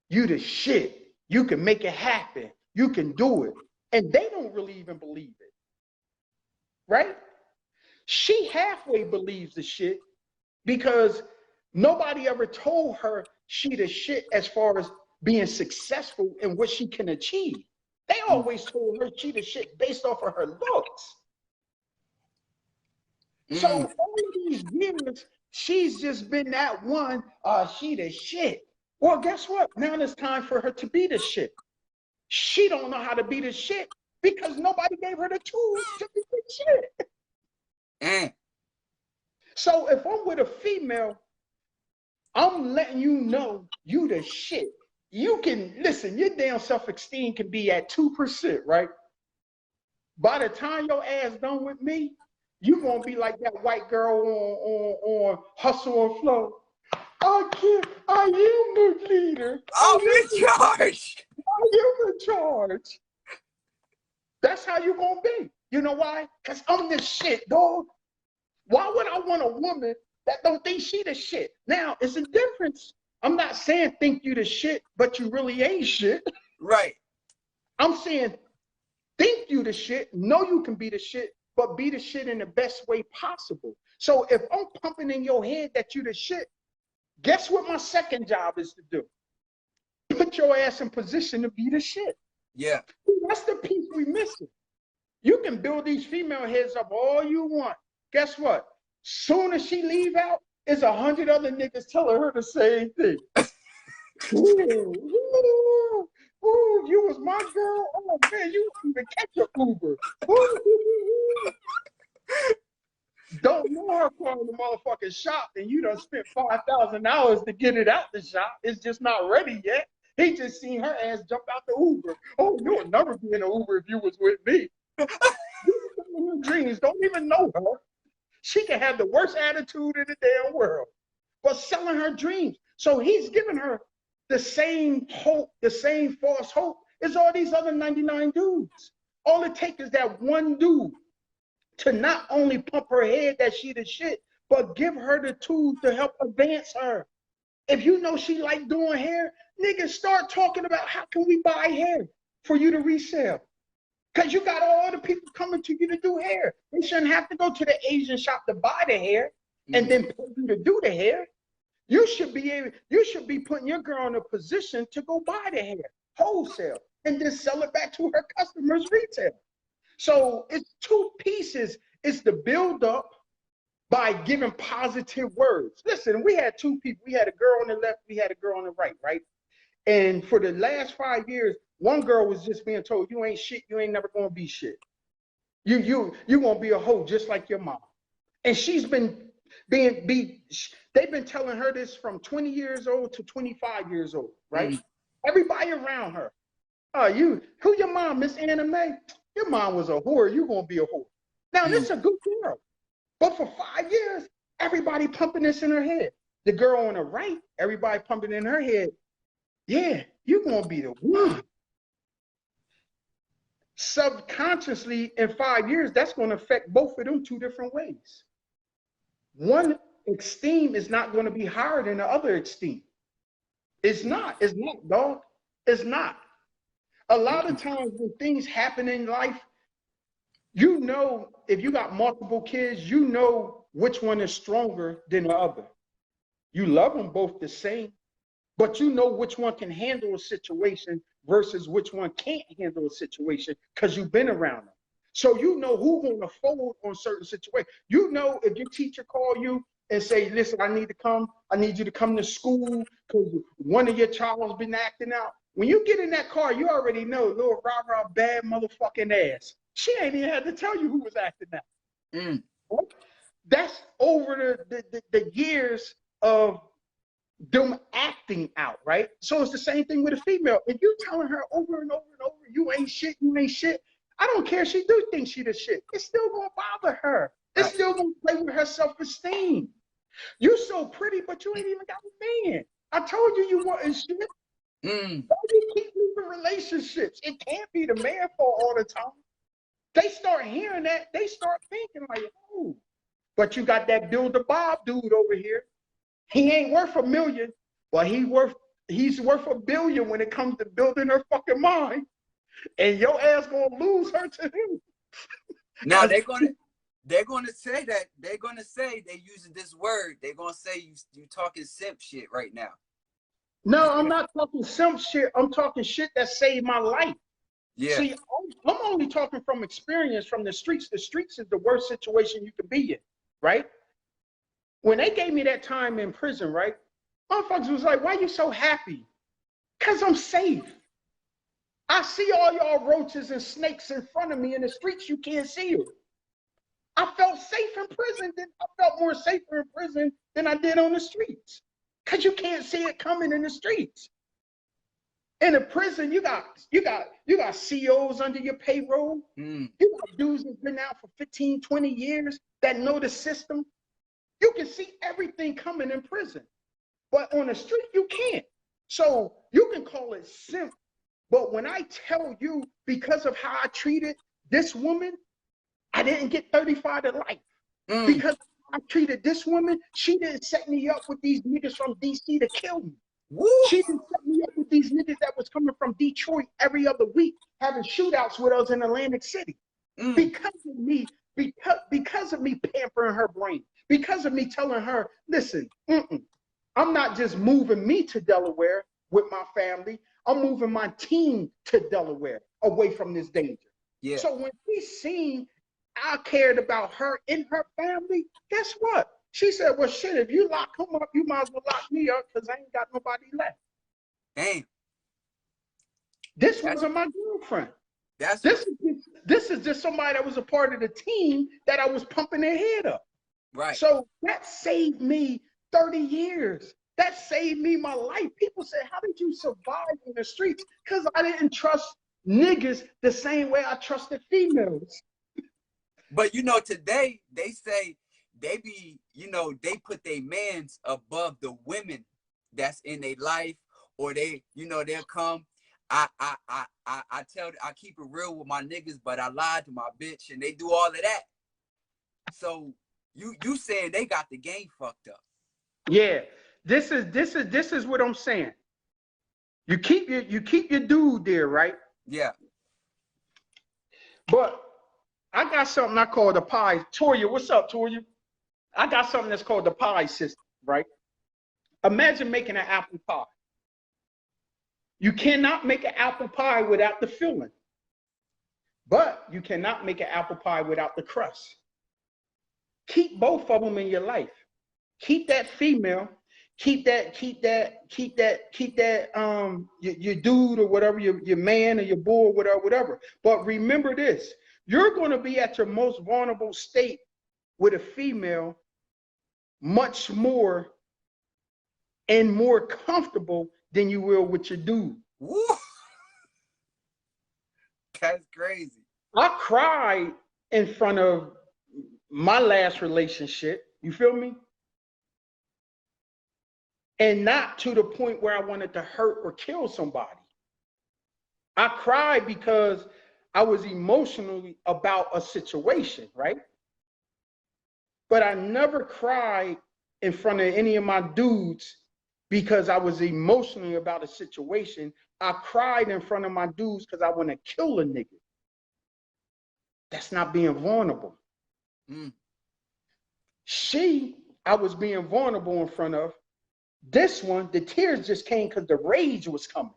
You the shit. You can make it happen. You can do it. And they don't really even believe it, right? She halfway believes the shit because nobody ever told her she the shit as far as being successful in what she can achieve. They always told her she the shit based off of her looks. So all of these years, she's just been that one, she the shit. Well, guess what? Now it's time for her to be the shit. She don't know how to be the shit because nobody gave her the tools to be the shit. So if I'm with a female, I'm letting you know you the shit. You can, listen, your damn self-esteem can be at 2%, right? By the time your ass done with me, you gonna be like that white girl on Hustle and Flow. I am the leader. I'm in charge. I am in charge. That's how you gonna be. You know why? Because I'm the shit, dog. Why would I want a woman that don't think she the shit? Now, it's a difference. I'm not saying think you the shit, but you really ain't shit. Right. I'm saying think you the shit, know you can be the shit, but be the shit in the best way possible. So if I'm pumping in your head that you the shit, guess what my second job is to do? Put your ass in position to be the shit. Yeah. That's the piece we missing. You can build these female heads up all you want. Guess what? Soon as she leave out, there's 100 other niggas telling her the same thing. Ooh, you was my girl. Oh man, you didn't even catch your Uber. Don't know her from the motherfucking shop, and you done spent $5,000 to get it out the shop. It's just not ready yet. He just seen her ass jump out the Uber. Oh, you would never be in an Uber if you was with me. Dreams don't even know her. She can have the worst attitude in the damn world, but selling her dreams. So he's giving her the same hope, the same false hope as all these other 99 dudes. All it takes is that one dude to not only pump her head that she the shit, but give her the tools to help advance her. If you know she like doing hair, niggas start talking about how can we buy hair for you to resell. Because you got all the people coming to you to do hair. They shouldn't have to go to the Asian shop to buy the hair and then pay you to do the hair. You should be putting your girl in a position to go buy the hair wholesale and then sell it back to her customers retail. So it's two pieces. It's the build up by giving positive words. Listen, we had two people. We had a girl on the left, we had a girl on the right, right? And for the last 5 years, one girl was just being told, you ain't shit, you ain't never gonna be shit. You gonna be a hoe just like your mom. And she's been they've been telling her this from 20 years old to 25 years old, right? Everybody around her. Who your mom, Miss Anna Mae? Your mom was a whore, you gonna be a whore. Now this is a good girl. But for 5 years, everybody pumping this in her head. The girl on the right, everybody pumping in her head. Yeah, you're gonna be the one. Subconsciously, in 5 years, that's gonna affect both of them two different ways. One esteem is not going to be higher than the other esteem. It's not. It's not, dog. It's not. A lot of times when things happen in life, you know, if you got multiple kids, you know which one is stronger than the other. You love them both the same, but you know which one can handle a situation versus which one can't handle a situation because you've been around them. So you know who's going to fold on certain situations. You know if your teacher call you and say, listen, I need you to come to school because one of your child's been acting out. When you get in that car, you already know little rah-rah bad motherfucking ass. She ain't even had to tell you who was acting out. Mm. That's over the years of them acting out, right? So it's the same thing with a female. If you telling her over and over and over, you ain't shit, I don't care if she do think she the shit. It's still gonna bother her. It's Right. still gonna play with her self-esteem. You so pretty, but you ain't even got a man. I told you you wanted shit. Mm. Why do you keep leaving relationships? It can't be the man fault all the time. They start hearing that, they start thinking like, oh, but you got that Bill the Bob dude over here. He ain't worth $1 million, but he's worth $1 billion when it comes to building her fucking mind. And your ass gonna lose her to him. Now they're gonna say that they using this word. They're gonna say you talking simp shit right now. No, I'm not talking simp shit. I'm talking shit that saved my life. Yeah. See, I'm only talking from experience from the streets. The streets is the worst situation you can be in, right? When they gave me that time in prison, right? Motherfuckers was like, why you so happy? Because I'm safe. I see all y'all roaches and snakes in front of me in the streets. You can't see them. I felt safe in prison. I felt more safer in prison than I did on the streets. Because you can't see it coming in the streets. In a prison, you got COs under your payroll. Mm. You got dudes that's been out for 15, 20 years that know the system. You can see everything coming in prison. But on the street, you can't. So you can call it simp. But when I tell you, because of how I treated this woman, I didn't get 35 to life. Mm. Because I treated this woman, she didn't set me up with these niggas from DC to kill me. Woo. She didn't set me up with these niggas that was coming from Detroit every other week, having shootouts with us in Atlantic City. Mm. Because of me pampering her brain, because of me telling her, listen, I'm not just moving me to Delaware with my family. I'm moving my team to Delaware away from this danger. Yeah. So when she seen I cared about her and her family, guess what? She said, well, shit, if you lock him up, you might as well lock me up because I ain't got nobody left. Damn. This wasn't my girlfriend. This is just somebody that was a part of the team that I was pumping their head up. Right. So that saved me 30 years. That saved me my life. People say, how did you survive in the streets? Because I didn't trust niggas the same way I trusted females. But you know, today they say they be, they put their mans above the women that's in their life, or they, they'll come. I keep it real with my niggas, but I lied to my bitch, and they do all of that. So you saying they got the game fucked up? Yeah, this is what I'm saying. You keep your dude there, right? Yeah. But I got something I call the pie. Toya, what's up, Toya? I got something that's called the pie system, right? Imagine making an apple pie. You cannot make an apple pie without the filling. But you cannot make an apple pie without the crust. Keep both of them in your life. Keep that female. Keep that your dude or whatever, your man or your boy, whatever. But remember this, you're going to be at your most vulnerable state with a female much more and more comfortable than you will with your dude. Woo. That's crazy. I cried in front of my last relationship. You feel me? And not to the point where I wanted to hurt or kill somebody. I cried because I was emotionally about a situation, right? But I never cried in front of any of my dudes because I was emotional about a situation. I cried in front of my dudes because I want to kill a nigga. That's not being vulnerable. I was being vulnerable in front of. This one, the tears just came because the rage was coming.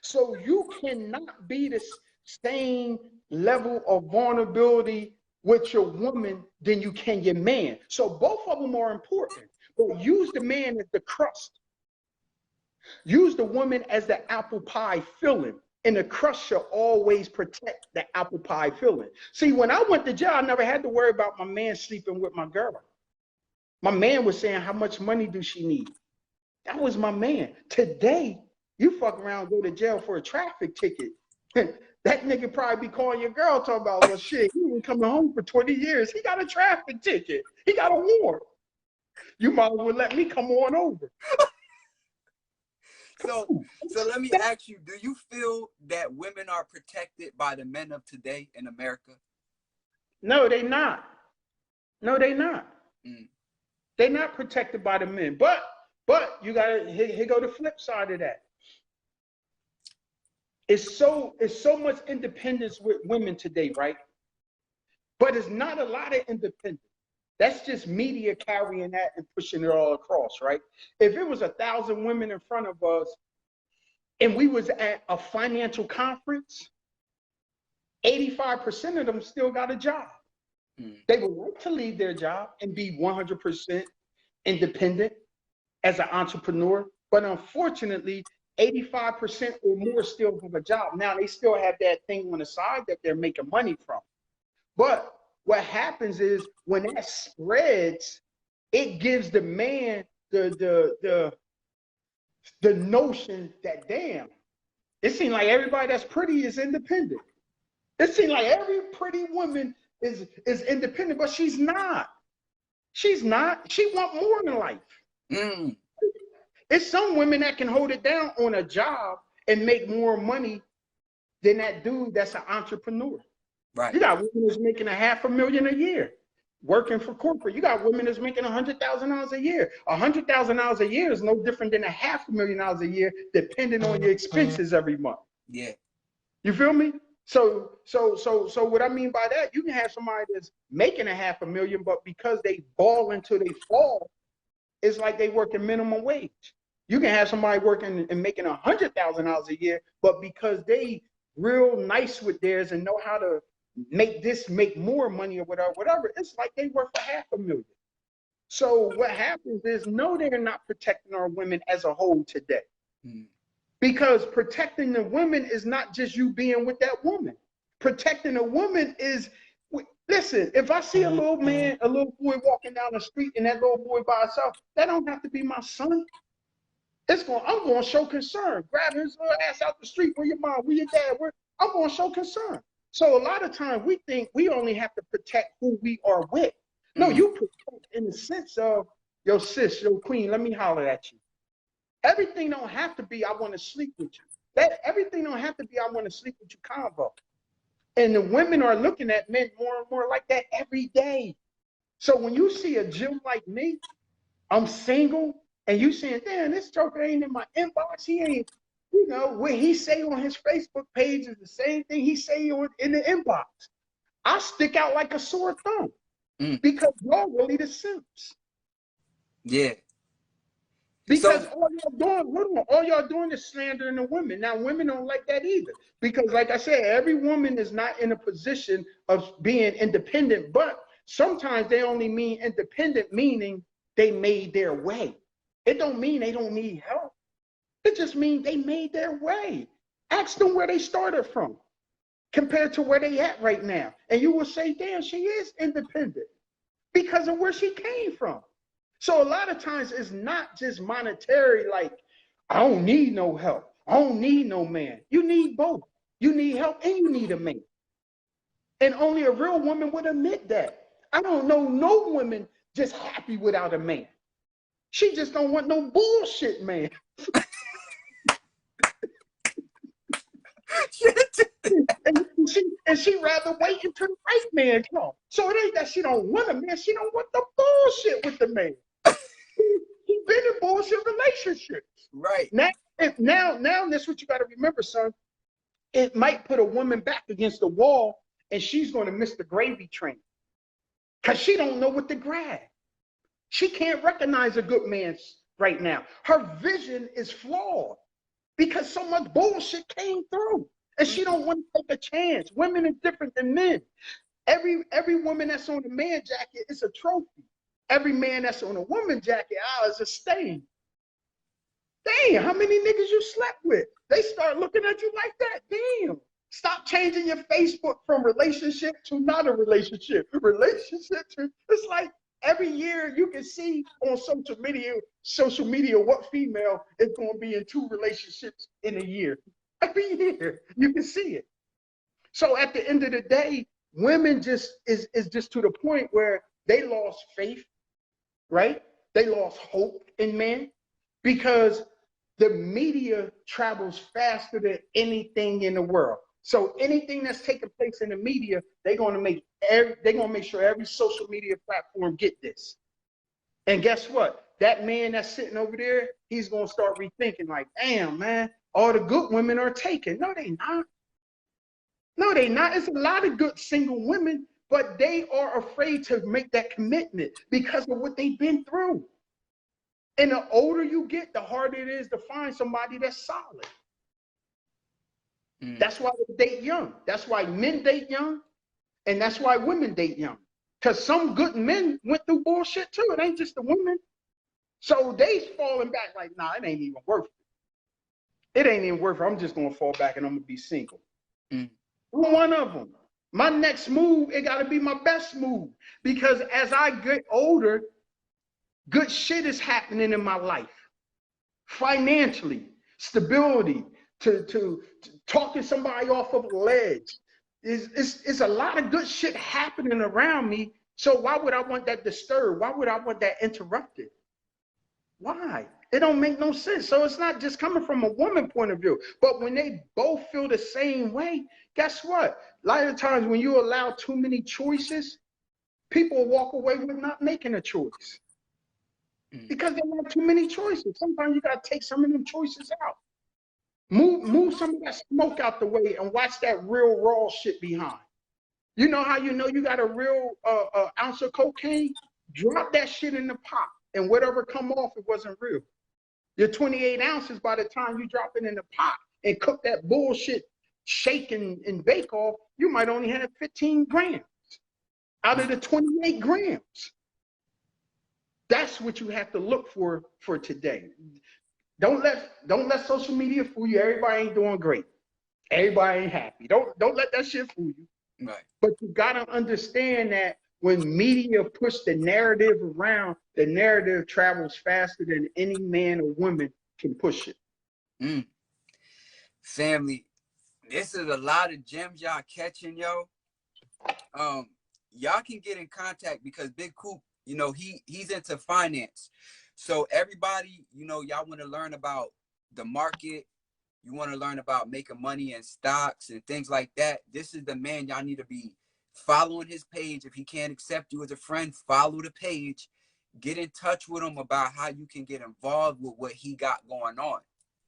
So you cannot be the same level of vulnerability with your woman than you can your man. So both of them are important, but use the man as the crust. Use the woman as the apple pie filling, and the crust shall always protect the apple pie filling. See, when I went to jail, I never had to worry about my man sleeping with my girl. My man was saying, how much money do she need? That was my man. Today, you fuck around, go to jail for a traffic ticket. That nigga probably be calling your girl talking about, well, shit, he been coming home for 20 years. He got a traffic ticket. He got a warrant. You might as well let me come on over. So let me ask you, do you feel that women are protected by the men of today in America? No, they not. No, they not. They're not protected by the men. But you gotta here go the flip side of that. It's so much independence with women today, right? But it's not a lot of independence. That's just media carrying that and pushing it all across, right? If it was 1,000 women in front of us and we was at a financial conference, 85% of them still got a job. They would like to leave their job and be 100% independent as an entrepreneur. But unfortunately, 85% or more still have a job. Now, they still have that thing on the side that they're making money from. But what happens is when that spreads, it gives the man the notion that, damn, it seems like everybody that's pretty is independent. It seems like every pretty woman is independent, but she's not. She's not. She want more in life. It's some women that can hold it down on a job and make more money than that dude that's an entrepreneur. Right. You got women that's making $500,000 a year working for corporate. You got women that's making $100,000 a year. $100,000 a year is no different than $500,000 a year, depending on your expenses every month. Yeah. You feel me? So what I mean by that, you can have somebody that's making $500,000, but because they ball until they fall, it's like they working minimum wage. You can have somebody working and making $100,000 a year, but because they real nice with theirs and know how to make more money or whatever, it's like they work for $500,000. So what happens is, no, they're not protecting our women as a whole today. Because protecting the women is not just you being with that woman. Protecting a woman is, listen, if I see a little man, a little boy walking down the street and that little boy by himself, that don't have to be my son. I'm going to show concern. Grab his little ass out the street. Where your mom? Where your dad? I'm going to show concern. So a lot of times we think we only have to protect who we are with. No, you protect in the sense of, yo sis, yo queen, let me holler at you. Everything don't have to be, I want to sleep with you. Everything don't have to be, I want to sleep with you convo. And the women are looking at men more and more like that every day. So when you see a Jim like me, I'm single, and you saying, damn, this joker ain't in my inbox. He ain't, what he say on his Facebook page is the same thing he say in the inbox. I stick out like a sore thumb because y'all really the simps. Yeah. Because all y'all doing is slandering the women. Now, women don't like that either. Because like I said, every woman is not in a position of being independent, but sometimes they only mean independent, meaning they made their way. It don't mean they don't need help. It just means they made their way. Ask them where they started from compared to where they at right now. And you will say, damn, she is independent because of where she came from. So a lot of times it's not just monetary, like, I don't need no help. I don't need no man. You need both. You need help and you need a man. And only a real woman would admit that. I don't know no woman just happy without a man. She just don't want no bullshit, man. and she rather wait until the right man comes. So it ain't that she don't want a man. She don't want the bullshit with the man. You've been in bullshit relationships. Right. Now, that's what you got to remember, son. It might put a woman back against the wall, and she's going to miss the gravy train because she don't know what to grab. She can't recognize a good man right now. Her vision is flawed because so much bullshit came through, and she don't want to take a chance. Women are different than men. Every woman that's on a man jacket is a trophy. Every man that's on a woman jacket, is a stain. Damn, how many niggas you slept with? They start looking at you like that. Damn. Stop changing your Facebook from relationship to not a relationship. Relationship to, it's like every year you can see on social media what female is going to be in 2 relationships in a year. Every year you can see it. So at the end of the day, women just is just to the point where they lost faith, right? They lost hope in men because the media travels faster than anything in the world. So anything that's taking place in the media, they're gonna make sure every social media platform get this. And guess what? That man that's sitting over there, he's gonna start rethinking like, damn, man, all the good women are taken. No, they not. No, they not. It's a lot of good single women, but they are afraid to make that commitment because of what they've been through. And the older you get, the harder it is to find somebody that's solid. That's why they date young. That's why men date young, and that's why women date young. Because some good men went through bullshit too. It ain't just the women. So they falling back like, nah, it ain't even worth it. It ain't even worth it. I'm just gonna fall back and I'm gonna be single. One of them. My next move, it gotta be my best move. Because as I get older, good shit is happening in my life. Financially, stability, to talking somebody off of a ledge. It's a lot of good shit happening around me. So why would I want that disturbed? Why would I want that interrupted? Why? It don't make no sense. So it's not just coming from a woman point of view. But when they both feel the same way, guess what? A lot of times when you allow too many choices, people walk away with not making a choice. Because they have too many choices. Sometimes you got to take some of them choices out. Move some of that smoke out the way and watch that real raw shit behind. You know how you know you got a real ounce of cocaine? Drop that shit in the pot, and whatever come off, it wasn't real. Your 28 ounces, by the time you drop it in the pot and cook that bullshit, shake and bake off, you might only have 15 grams out of the 28 grams. That's what you have to look for today. Don't let social media fool you. Everybody ain't doing great. Everybody ain't happy. Don't let that shit fool you. Right. But you gotta understand that when media push the narrative around, the narrative travels faster than any man or woman can push it. Family, this is a lot of gems y'all catching, yo. Y'all can get in contact because Big Coop, you know, he's into finance. So everybody, you know, y'all want to learn about the market. You want to learn about making money in stocks and things like that. This is the man y'all need to be following his page. If he can't accept you as a friend, follow the page. Get in touch with him about how you can get involved with what he got going on.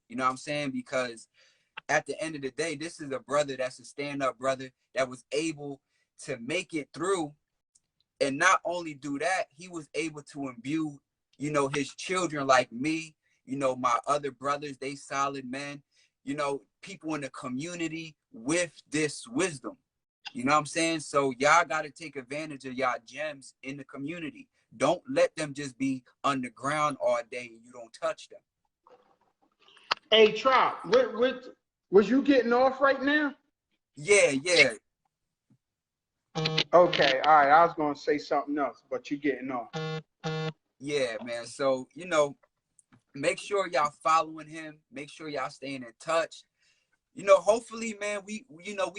You know what I'm saying? Because at the end of the day, this is a brother that's a stand-up brother that was able to make it through. And not only do that, he was able to imbue, you know, his children like me, you know, my other brothers, they solid men, you know, people in the community with this wisdom. You know what I'm saying? So y'all got to take advantage of y'all gems in the community. Don't let them just be underground all day and you don't touch them. Hey, Trop, was you getting off right now? Yeah. Okay, all right. I was going to say something else, but you getting off. Yeah, man. So, you know, make sure y'all following him. Make sure y'all staying in touch. You know, hopefully, man, we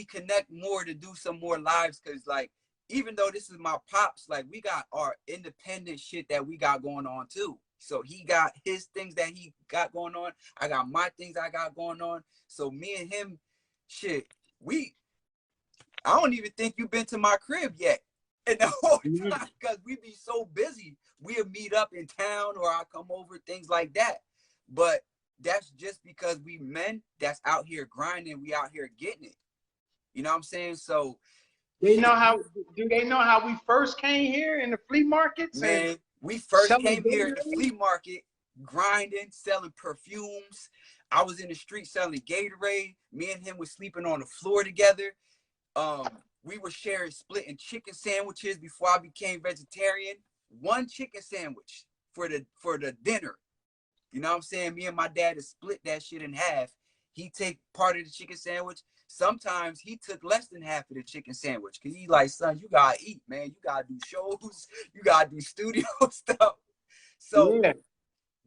connect more to do some more lives. Cause like, even though this is my pops, like we got our independent shit that we got going on too. So he got his things that he got going on. I got my things I got going on. So me and him, shit, I don't even think you've been to my crib yet. And the whole time, because we be so busy. we'll meet up in town or I'll come over, things like that. But that's just because we men that's out here grinding, we out here getting it. You know what I'm saying? So They shit, know how. Do they know how we first came here in the flea markets and man, we first selling came here in the Gatorade? flea market, grinding, selling perfumes. I was in the street selling Gatorade. Me and him was sleeping on the floor together. Um, we were sharing, splitting chicken sandwiches before I became vegetarian. One chicken sandwich for the dinner. You know what I'm saying? Me and my dad had split that shit in half. He take part of the chicken sandwich. Sometimes he took less than half of the chicken sandwich because he like, son, you gotta eat, man. You gotta do shows. You gotta do studio stuff. So Yeah.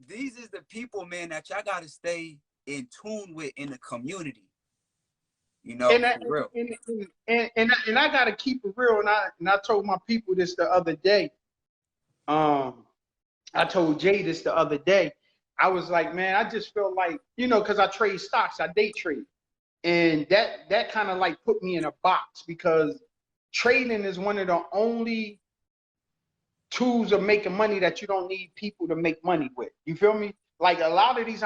these is the people, man, that y'all gotta stay in tune with in the community. You know, And for real. I gotta keep it real. And I told my people this the other day. I told Jay this the other day. I was like, man, I just feel like, because I trade stocks, I day trade. And that kind of like put me in a box because trading is one of the only tools of making money that you don't need people to make money with. You feel me? Like a lot of these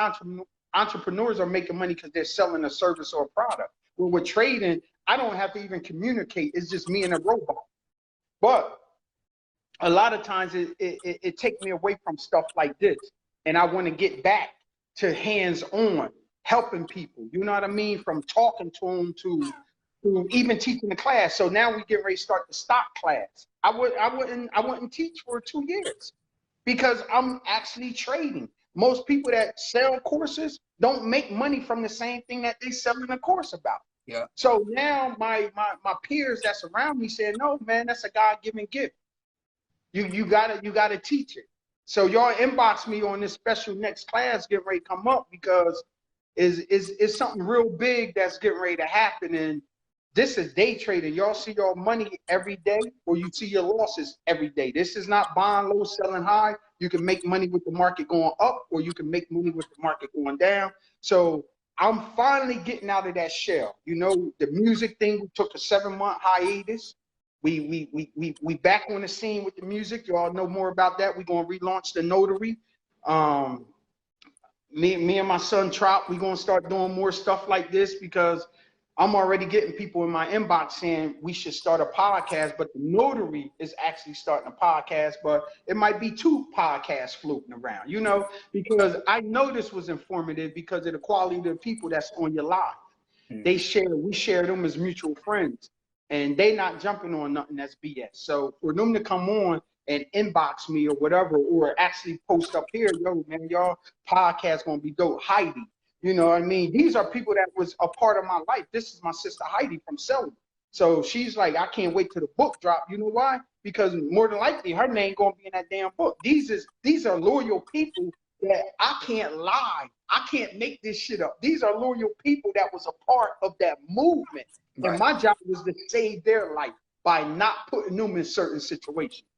entrepreneurs are making money because they're selling a service or a product. Well, with trading, I don't have to even communicate. It's just me and a robot. But a lot of times it takes me away from stuff like this. And I want to get back to hands-on, helping people. You know what I mean? From talking to them to even teaching the class. So now we get ready to start the stock class. I wouldn't teach for 2 years because I'm actually trading. Most people that sell courses don't make money from the same thing that they selling a course about. Yeah. So now my peers that's around me said, no, man, that's a God-given gift. You gotta teach it. So y'all inbox me on this special next class getting ready to come up because is something real big that's getting ready to happen. And this is day trading. Y'all see your money every day or you see your losses every day. This is not buying low, selling high. You can make money with the market going up or you can make money with the market going down. So I'm finally getting out of that shell. The music thing, we took a 7-month hiatus. We back on the scene with the music. You all know more about that. We're gonna relaunch the Notary. Me and my son Trop, we're gonna start doing more stuff like this because I'm already getting people in my inbox saying we should start a podcast, but the Notary is actually starting a podcast, but it might be 2 podcasts floating around, because I know this was informative because of the quality of the people that's on your live. We share them as mutual friends. And they not jumping on nothing that's BS. So for them to come on and inbox me or whatever, or actually post up here, yo, man, y'all podcast gonna be dope. Heidi, you know what I mean? These are people that was a part of my life. This is my sister Heidi from Selma. So she's like, I can't wait till the book drop. You know why? Because more than likely her name gonna be in that damn book. These are loyal people that I can't lie. I can't make this shit up. These are loyal people that was a part of that movement. And my job was to save their life by not putting them in certain situations.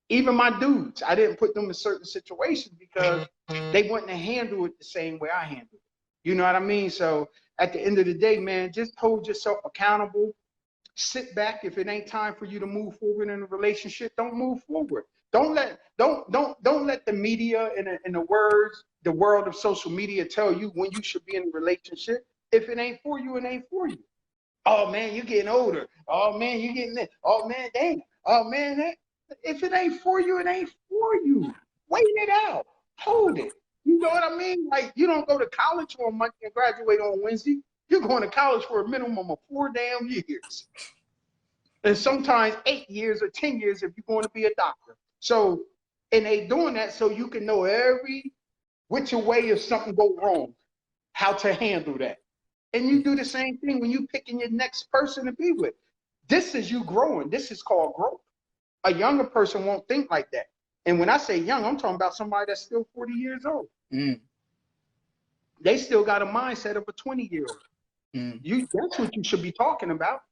Even my dudes, I didn't put them in certain situations because they wouldn't handle it the same way I handled it. You know what I mean? So at the end of the day, man, just hold yourself accountable. Sit back. If it ain't time for you to move forward in a relationship, don't move forward. Don't let the media and the world of social media tell you when you should be in a relationship. If it ain't for you, it ain't for you. Oh man, you're getting older. Oh man, you're getting this. Oh man, dang. Oh man, if it ain't for you, it ain't for you. Wait it out. Hold it. You know what I mean? Like you don't go to college on Monday and graduate on Wednesday. You're going to college for a minimum of 4 damn years. And sometimes 8 years or 10 years if you're going to be a doctor. So, and they doing that so you can know every which way if something go wrong, how to handle that. And you do the same thing when you picking your next person to be with. This is you growing. This is called growth. A younger person won't think like that. And when I say young, I'm talking about somebody that's still 40 years old. They still got a mindset of a 20-year-old. That's what you should be talking about.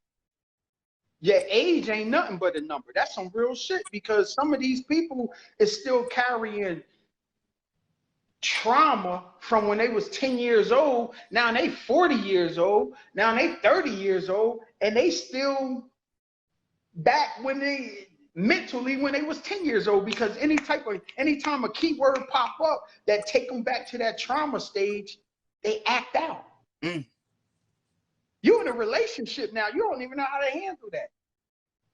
Your age ain't nothing but a number. That's some real shit because some of these people is still carrying trauma from when they was 10 years old. Now they 40 years old. Now they 30 years old, and they still back when mentally when they was 10 years old, because anytime a keyword pop up that take them back to that trauma stage, they act out. Mm. You in a relationship now, you don't even know how to handle that.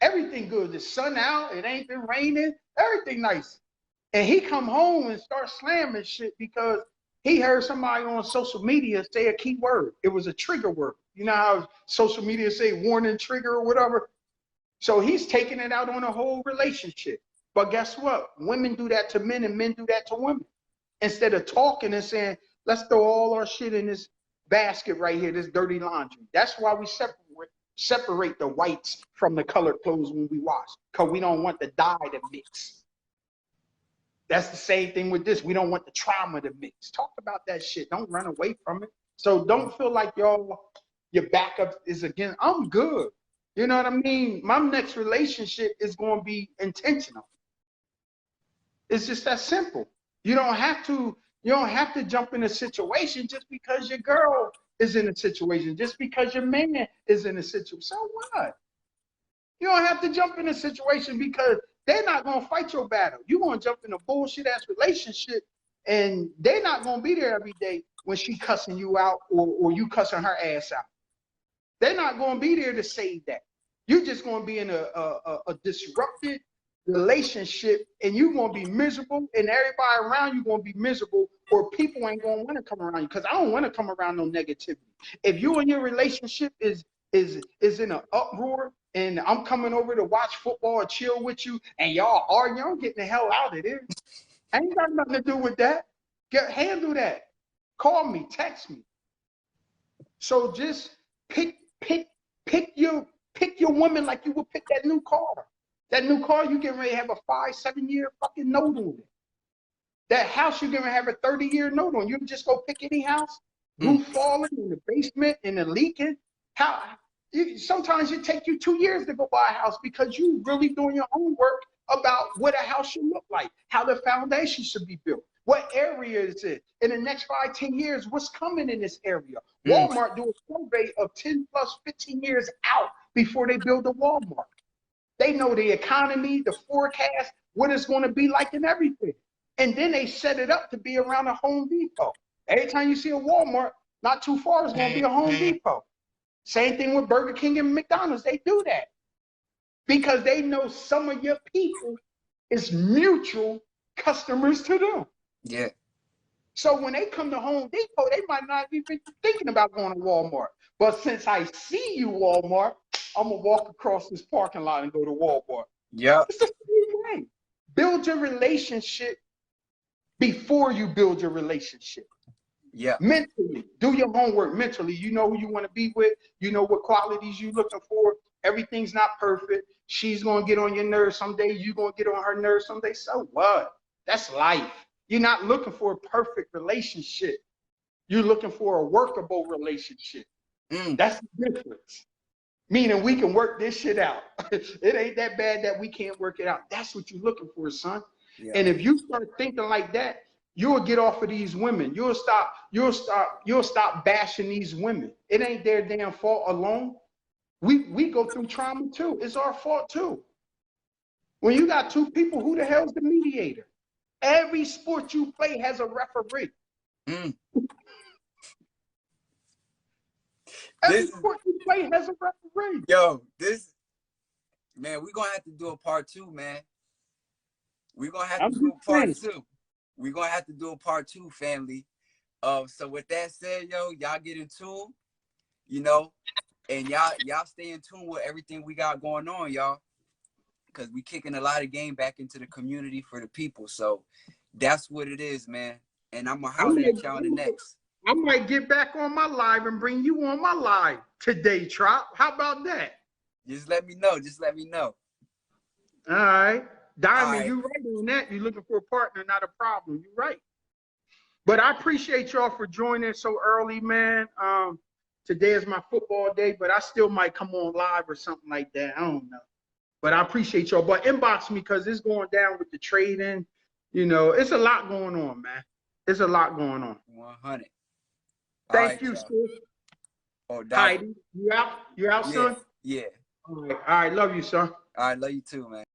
Everything good. The sun out, it ain't been raining, everything nice. And he come home and start slamming shit because he heard somebody on social media say a key word. It was a trigger word. You know how social media say warning trigger or whatever? So he's taking it out on a whole relationship. But guess what? Women do that to men and men do that to women. Instead of talking and saying, let's throw all our shit in this basket right here, this dirty laundry. That's why we separate the whites from the colored clothes when we wash, because we don't want the dye to mix. That's the same thing with this. We don't want the trauma to mix. Talk about that shit. Don't run away from it. So don't feel like your backup is again. I'm good. You know what I mean? My next relationship is going to be intentional. It's just that simple. You don't have to jump in a situation just because your girl is in a situation, just because your man is in a situation. So what? You don't have to jump in a situation because they're not going to fight your battle. You're going to jump in a bullshit ass relationship and they're not going to be there every day when she cussing you out or you cussing her ass out. They're not going to be there to save that. You're just going to be in a disrupted relationship and you're going to be miserable and everybody around you going to be miserable, or people ain't going to want to come around you, because I don't want to come around no negativity. If you and your relationship is in an uproar and I'm coming over to watch football or chill with you and y'all arguing, I'm getting the hell out of there. I ain't got nothing to do with that. Handle that. Call me, text me. So just pick your woman like you would pick that new car. That new car, you getting ready to have a 5-7 year fucking note on it. That house, you're gonna have a 30-year note on. You just go pick any house, roof falling in the basement and the leaking. Sometimes it take you 2 years to go buy a house because you really doing your own work about what a house should look like, how the foundation should be built, what area is it. In the next 5-10 years, what's coming in this area? Walmart do a survey of 10 plus 15 years out before they build a Walmart. They know the economy, the forecast, what it's going to be like and everything. And then they set it up to be around a Home Depot. Every time you see a Walmart, not too far is going to be a Home Depot. Same thing with Burger King and McDonald's. They do that because they know some of your people is mutual customers to them. Yeah. So when they come to Home Depot, they might not even be thinking about going to Walmart. But since I see you, Walmart, I'm going to walk across this parking lot and go to Walmart. Yeah. It's the same way. Build your relationship before you build your relationship. Yeah. Mentally, do your homework mentally. You know who you want to be with. You know what qualities you're looking for. Everything's not perfect. She's going to get on your nerves someday. You're going to get on her nerves someday. So what? That's life. You're not looking for a perfect relationship. You're looking for a workable relationship. That's the difference. Meaning we can work this shit out. It ain't that bad that we can't work it out. That's what you're looking for, son. Yeah. And if you start thinking like that, you'll get off of these women. You'll stop bashing these women. It ain't their damn fault alone. We go through trauma too. It's our fault too. When you got two people, who the hell's the mediator? Every sport you play has a referee. Every sport you play has a referee. Yo, man, we're gonna have to do a part 2, man. We're gonna have to do a part 2. We're gonna have to do a part 2, family. So with that said, yo, y'all get in tune, you know, and y'all stay in tune with everything we got going on, y'all. Because we kicking a lot of game back into the community for the people. So that's what it is, man. And I'm gonna holler at y'all in the next. I might get back on my live and bring you on my live today, Trop. How about that? Just let me know. Just let me know. All right. Diamond, you right on that. You're looking for a partner, not a problem. You're right. But I appreciate y'all for joining so early, man. Today is my football day, but I still might come on live or something like that. I don't know. But I appreciate y'all. But inbox me because it's going down with the trading. You know, it's a lot going on, man. It's a lot going on. 100. Thank you, sis. Oh, Heidi, you out? You out, son? Yeah. All right. Love you, son. All right. Love you too, man.